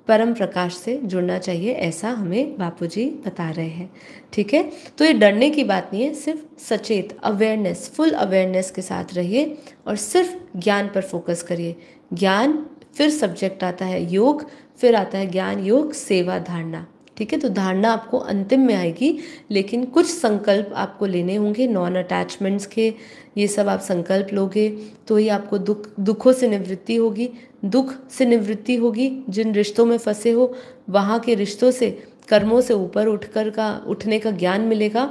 परम प्रकाश से जुड़ना चाहिए, ऐसा हमें बापूजी बता रहे हैं। ठीक है, तो ये डरने की बात नहीं है, सिर्फ सचेत अवेयरनेस, फुल अवेयरनेस के साथ रहिए और सिर्फ ज्ञान पर फोकस करिए। ज्ञान, फिर सब्जेक्ट आता है योग, फिर आता है ज्ञान योग सेवा धारणा। ठीक है, तो धारणा आपको अंतिम में आएगी, लेकिन कुछ संकल्प आपको लेने होंगे नॉन अटैचमेंट्स के। ये सब आप संकल्प लोगे तो ही आपको दुखों से निवृत्ति होगी। दुख से निवृत्ति होगी, जिन रिश्तों में फंसे हो वहाँ के रिश्तों से, कर्मों से ऊपर उठने का ज्ञान मिलेगा,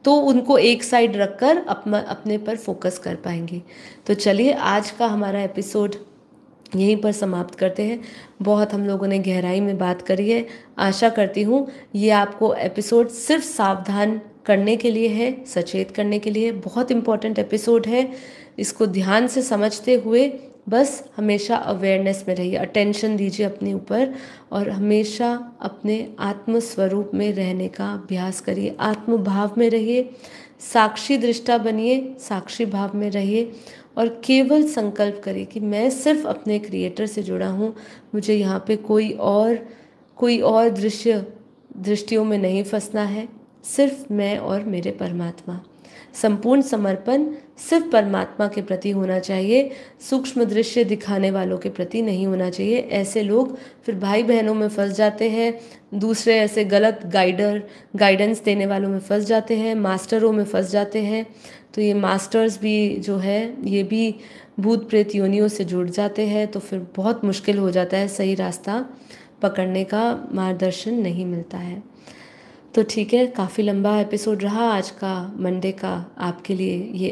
तो उनको एक साइड रखकर अपने पर फोकस कर पाएंगे। तो चलिए, आज का हमारा एपिसोड यहीं पर समाप्त करते हैं। बहुत हम लोगों ने गहराई में बात करी है। आशा करती हूँ ये आपको एपिसोड सिर्फ सावधान करने के लिए है, सचेत करने के लिए। बहुत इम्पोर्टेंट एपिसोड है, इसको ध्यान से समझते हुए बस हमेशा अवेयरनेस में रहिए, अटेंशन दीजिए अपने ऊपर और हमेशा अपने आत्म स्वरूप में रहने का अभ्यास करिए। आत्म भाव में रहिए, साक्षी दृष्टा बनिए, साक्षी भाव में रहिए और केवल संकल्प करिए कि मैं सिर्फ अपने क्रिएटर से जुड़ा हूँ। मुझे यहाँ पे कोई और दृष्टियों में नहीं फंसना है, सिर्फ मैं और मेरे परमात्मा। संपूर्ण समर्पण सिर्फ परमात्मा के प्रति होना चाहिए, सूक्ष्म दृश्य दिखाने वालों के प्रति नहीं होना चाहिए। ऐसे लोग फिर भाई बहनों में फंस जाते हैं, दूसरे ऐसे गलत गाइडेंस देने वालों में फंस जाते हैं, मास्टरों में फंस जाते हैं। तो ये मास्टर्स भी जो है ये भी भूत प्रेत योनियों से जुड़ जाते हैं, तो फिर बहुत मुश्किल हो जाता है, सही रास्ता पकड़ने का मार्गदर्शन नहीं मिलता है। तो ठीक है, काफ़ी लंबा एपिसोड रहा आज का, मंडे का आपके लिए ये